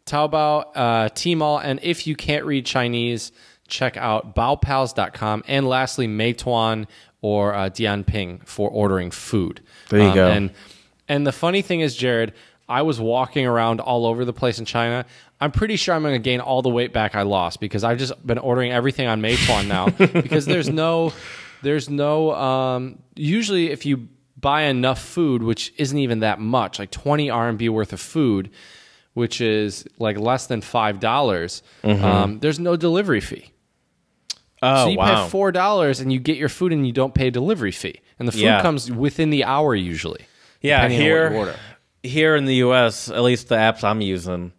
Tmall, and if you can't read Chinese, check out baopals.com, and lastly, Meituan or Dianping for ordering food. There you go. And the funny thing is, Jared, I was walking around all over the place in China. I'm pretty sure I'm going to gain all the weight back I lost because I've just been ordering everything on Meituan now because there's no usually if you buy enough food, which isn't even that much, like 20 RMB worth of food, which is like less than $5, there's no delivery fee. Oh, so you pay $4 and you get your food and you don't pay a delivery fee. And the food comes within the hour usually. Yeah, here in the US, at least the apps I'm using,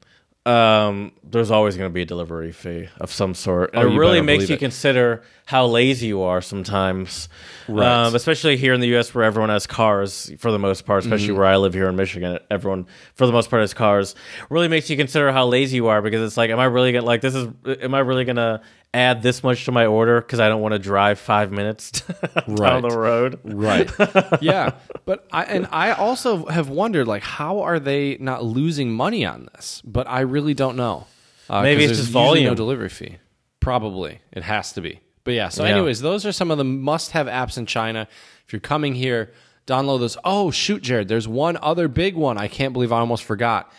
there's always going to be a delivery fee of some sort. And it really makes you consider how lazy you are sometimes. Right. Especially here in the US where everyone has cars for the most part, especially where I live here in Michigan, everyone for the most part has cars. Really makes you consider how lazy you are because it's like, am I really going to add this much to my order because I don't want to drive 5 minutes down the road? Right. Yeah. But I also have wondered, like, how are they not losing money on this? But I really don't know. Maybe it's just volume. No delivery fee. Probably. It has to be. But yeah, so anyways, those are some of the must-have apps in China. If you're coming here, download those. Oh, shoot, Jared, there's one other big one. I can't believe I almost forgot.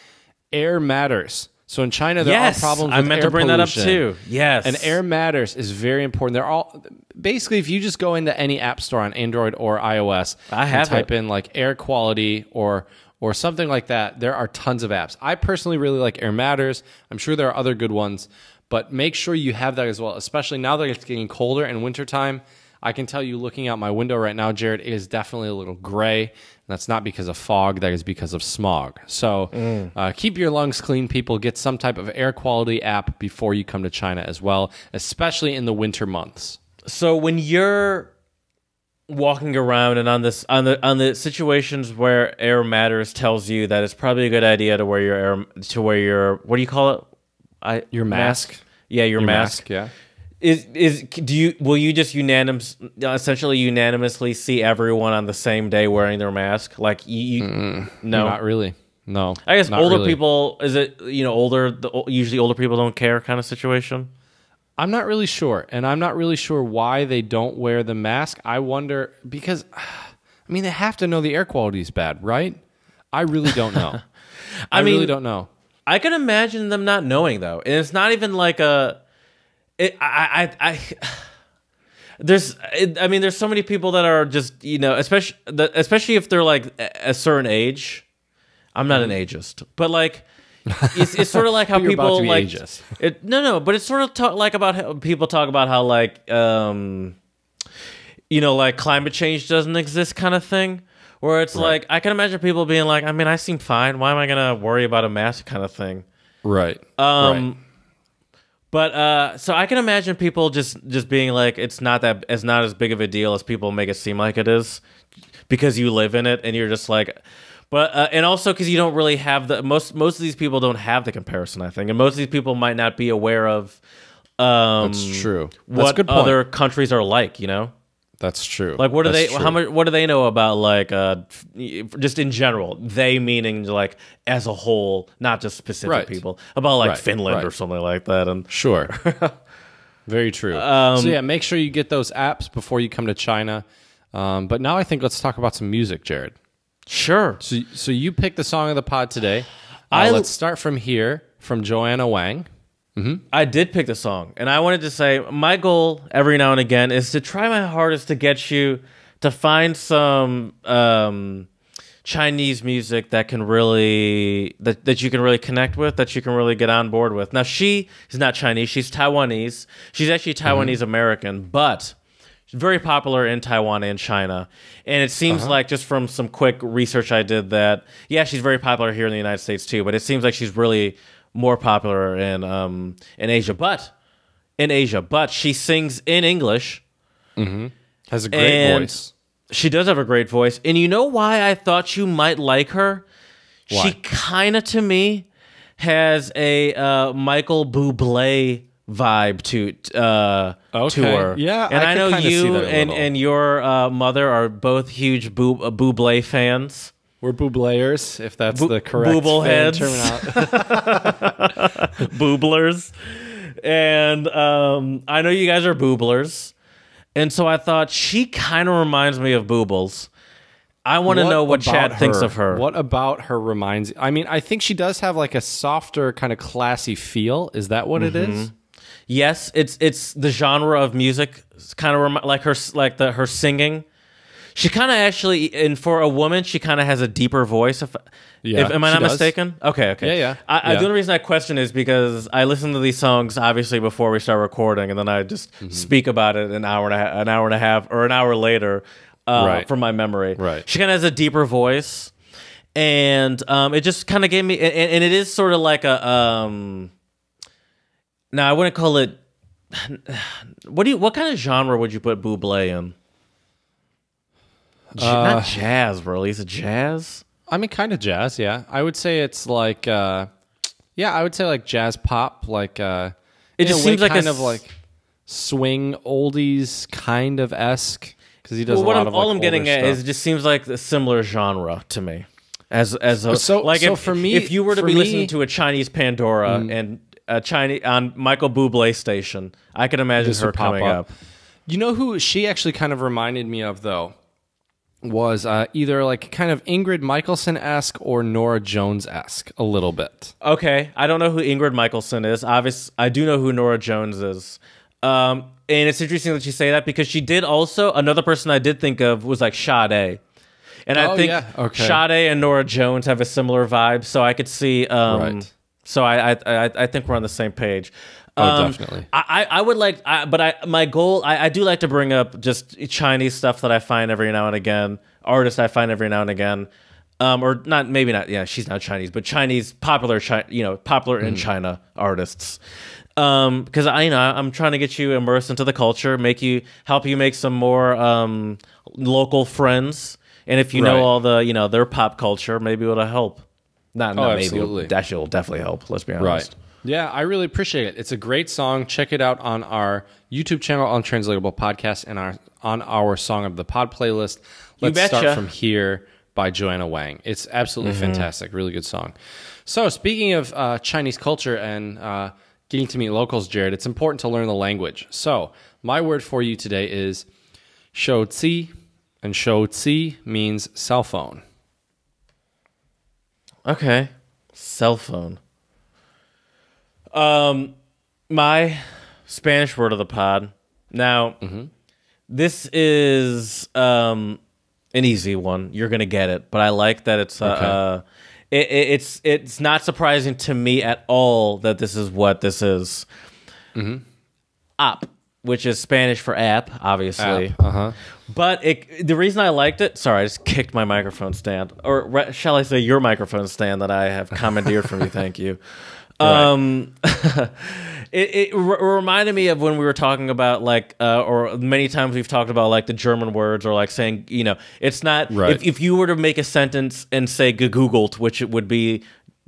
Air Matters. So in China, there are problems with I meant air to bring pollution. that up too. Yes. And Air Matters is very important. They're all basically, if you just go into any app store on Android or iOS and type in like air quality or something like that, there are tons of apps. I personally really like Air Matters. I'm sure there are other good ones, but make sure you have that as well, especially now that it's getting colder in wintertime. I can tell you looking out my window right now, Jared, it is definitely a little gray. And that's not because of fog. That is because of smog. So keep your lungs clean, people. Get some type of air quality app before you come to China as well, especially in the winter months. So when you're walking around and on the situations where Air Matters tells you that it's probably a good idea to wear your what do you call it? Your mask. Yeah, your mask. Yeah. Will you just essentially unanimously see everyone on the same day wearing their mask? Like no, not really. No, I guess older people. Is it usually older people don't care kind of situation? I'm not really sure, and I'm not really sure why they don't wear the mask. I wonder because, I mean, they have to know the air quality is bad, right? I really don't know. I really don't know. I can imagine them not knowing though, and it's not even like a. There's so many people that are just, especially if they're like a certain age. I'm not an ageist, but like, it's sort of like how people like but it's sort of like about how people talk about how like, like climate change doesn't exist kind of thing, where it's like, I can imagine people being like, I mean, I seem fine. Why am I going to worry about a mask kind of thing? Right. But so I can imagine people just being like, it's not as big of a deal as people make it seem like it is, because you live in it and you're just like, but and also because you don't really have most of these people don't have the comparison, I think, and most of these people might not be aware of. That's true. That's what other countries are like, That's true. Like, what do they? How much? What do they know about like just in general? They meaning like as a whole, not just specific people. About like Finland or something like that. And sure, very true. So yeah, make sure you get those apps before you come to China. But now I think let's talk about some music, Jared. Sure. So you picked the song of the pod today. Let's start from here from Joanna Wang. I did pick the song, and I wanted to say my goal every now and again is to try my hardest to get you to find some Chinese music that can really that you can really connect with, that you can really get on board with. Now, she is not Chinese; she's Taiwanese. She's actually Taiwanese American, but she's very popular in Taiwan and China. And it seems like, just from some quick research I did, that she's very popular here in the United States too. But it seems like she's really more popular in Asia, but she sings in English. Has a great voice. She does have a great voice, and you know why I thought you might like her? Why? She kind of, to me, has a Michael Bublé vibe to her. Yeah, and I know you and your mother are both huge Bublé fans. We're booblayers, if that's the correct boobleheads. Booblers. And I know you guys are booblers. And so I thought she kind of reminds me of Boobles. I want to know what Chad thinks of her. What about her reminds you? I mean, I think she does have like a softer, kind of classy feel. Is that what it is? Yes, it's the genre of music. It's kind of like her singing. She kind of actually, and for a woman, she kind of has a deeper voice. Am I not mistaken? Okay. Yeah. The only reason I question is because I listen to these songs obviously before we start recording, and then I just speak about it an hour and a half, or an hour later from my memory. Right. She kind of has a deeper voice, and it just kind of gave me, and it is sort of like a. Now I wouldn't call it. What kind of genre would you put Bublé in? Not jazz, really. Is it jazz? I mean, kind of jazz, yeah. I would say it's like, I would say like jazz pop, like, it just seems like kind of like swing oldies kind of esque, because he does a lot of all I'm getting at is it just seems like a similar genre to me. For me, if you were to be listening to a Chinese Pandora and a Chinese on Michael Bublé station, I could imagine her coming up. You know who she actually kind of reminded me of, though? was either like kind of Ingrid Michaelson-esque or Nora Jones-esque a little bit. Okay, I don't know who Ingrid Michaelson is. Obviously, I do know who Nora Jones is. And it's interesting that you say that because she did also, another person I did think of was like Sade. And I think Sade and Nora Jones have a similar vibe, so I could see. Right. So I think we're on the same page. Definitely. I would like, my goal, I do like to bring up just Chinese stuff that I find every now and again, artists I find every now and again, or not, maybe not. Yeah, she's not Chinese, but Chinese popular, popular in China artists. Because I'm trying to get you immersed into the culture, help you make some more local friends, and if you know all the their pop culture, maybe it'll help. Absolutely. It'll definitely help. Let's be honest. Right. Yeah, I really appreciate it. It's a great song. Check it out on our YouTube channel, Untranslatable Podcast, and on our Song of the Pod playlist. Let's Start From Here by Joanna Wang. It's absolutely fantastic. Really good song. So speaking of Chinese culture and getting to meet locals, Jared, it's important to learn the language. So my word for you today is shouci, and shouci means cell phone. Okay. Cell phone. My Spanish word of the pod. Now, this is an easy one. You're gonna get it, but I like that it's it's not surprising to me at all that this is what this is. App, which is Spanish for app, obviously. But the reason I liked it, sorry, I just kicked my microphone stand, or shall I say your microphone stand that I have commandeered from you. Thank you. It reminded me of when we were talking about or many times we've talked about like the German words, or like saying, it's not, if you were to make a sentence and say gegoogled, which it would be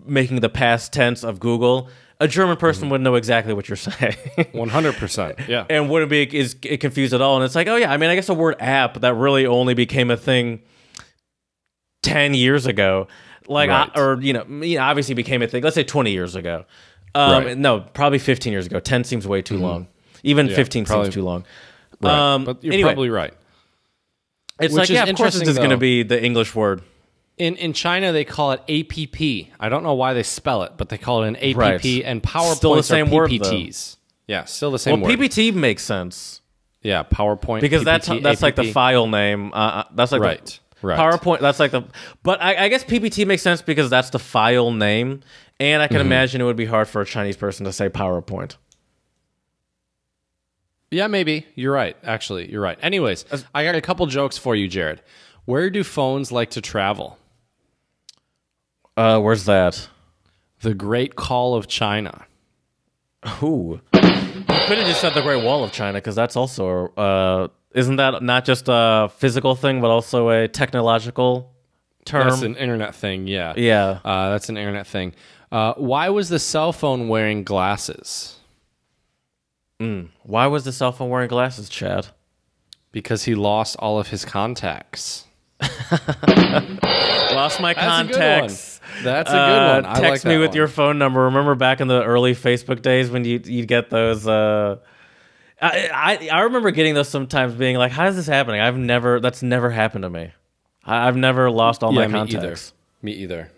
making the past tense of Google, a German person wouldn't know exactly what you're saying. 100%. Yeah. And wouldn't be confused at all. And it's like, oh yeah, I mean, I guess the word app that really only became a thing 10 years ago. Obviously became a thing, let's say 20 years ago. No, probably 15 years ago. 10 seems way too long. Even 15 seems too long. But you're probably right. It's of course this is going to be the English word. In China, they call it APP. I don't know why they spell it, but they call it an APP, and PowerPoint still the same are PPTs. Yeah, still the same word. PPT makes sense. Yeah, PowerPoint. Because PPT, that's like the file name. That's like right. PowerPoint, that's like but I guess PPT makes sense because that's the file name, and I can imagine it would be hard for a Chinese person to say PowerPoint. Yeah, maybe. You're right. Actually, you're right. Anyways, I got a couple jokes for you, Jared. Where do phones like to travel? Where's that? The Great Call of China. Ooh. You could have just said the Great Wall of China, because that's also... isn't that not just a physical thing, but also a technological term? That's an internet thing, yeah. Yeah. That's an internet thing. Why was the cell phone wearing glasses? Why was the cell phone wearing glasses, Chad? Because he lost all of his contacts. Lost my contacts. That's a good one. Text me with your phone number. Remember back in the early Facebook days when you'd get those... I remember getting those sometimes, being like, how is this happening? That's never happened to me. I've never lost all my contacts. Me either.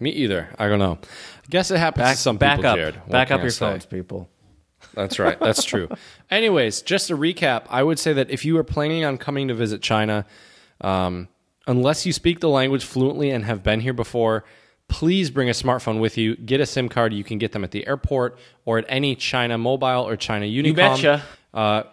I don't know. I guess it happens to some people, Jared. Back up your phones, people. That's right. That's true. Anyways, just to recap, I would say that if you are planning on coming to visit China, unless you speak the language fluently and have been here before, please bring a smartphone with you. Get a SIM card. You can get them at the airport or at any China Mobile or China Unicom. You betcha.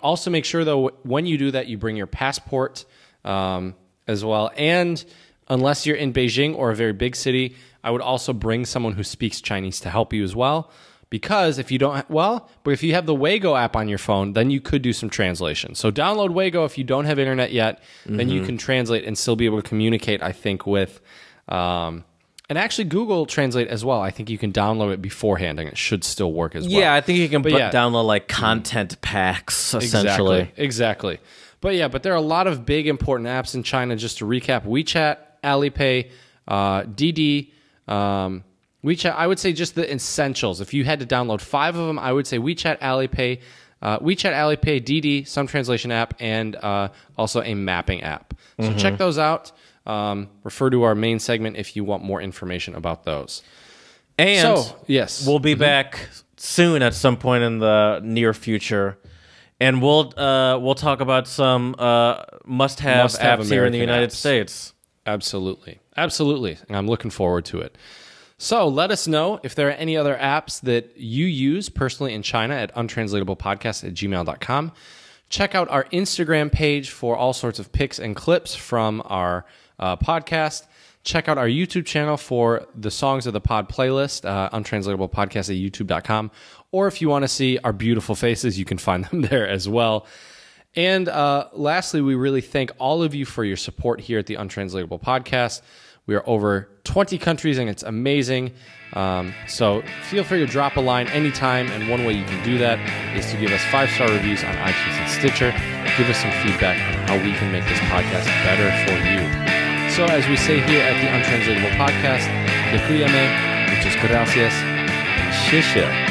Also, make sure, though, when you do that, you bring your passport as well. And unless you're in Beijing or a very big city, I would also bring someone who speaks Chinese to help you as well. Because if you don't, but if you have the Weigo app on your phone, then you could do some translation. So download Weigo if you don't have internet yet. Then you can translate and still be able to communicate, I think, with... and actually, Google Translate as well. I think you can download it beforehand, and it should still work as well. Yeah, I think you can download like content packs, essentially. Exactly. But there are a lot of big, important apps in China. Just to recap, WeChat, AliPay, Didi, WeChat. I would say just the essentials. If you had to download 5 of them, I would say WeChat, AliPay, Didi, some translation app, and also a mapping app. So check those out. refer to our main segment if you want more information about those. And yes, we'll be back soon at some point in the near future, and we'll talk about some must-have apps here in the United States. Absolutely. And I'm looking forward to it. So let us know if there are any other apps that you use personally in China at untranslatablepodcast@gmail.com. Check out our Instagram page for all sorts of pics and clips from our podcast. Check out our YouTube channel for the Songs of the Pod playlist, untranslatablepodcast@youtube.com. Or if you want to see our beautiful faces, you can find them there as well. And lastly, we really thank all of you for your support here at the Untranslatable Podcast. We are over 20 countries, and it's amazing. So feel free to drop a line anytime, and one way you can do that is to give us 5-star reviews on iTunes and Stitcher. Give us some feedback on how we can make this podcast better for you. So as we say here at the Untranslatable Podcast, muchas gracias, 谢谢.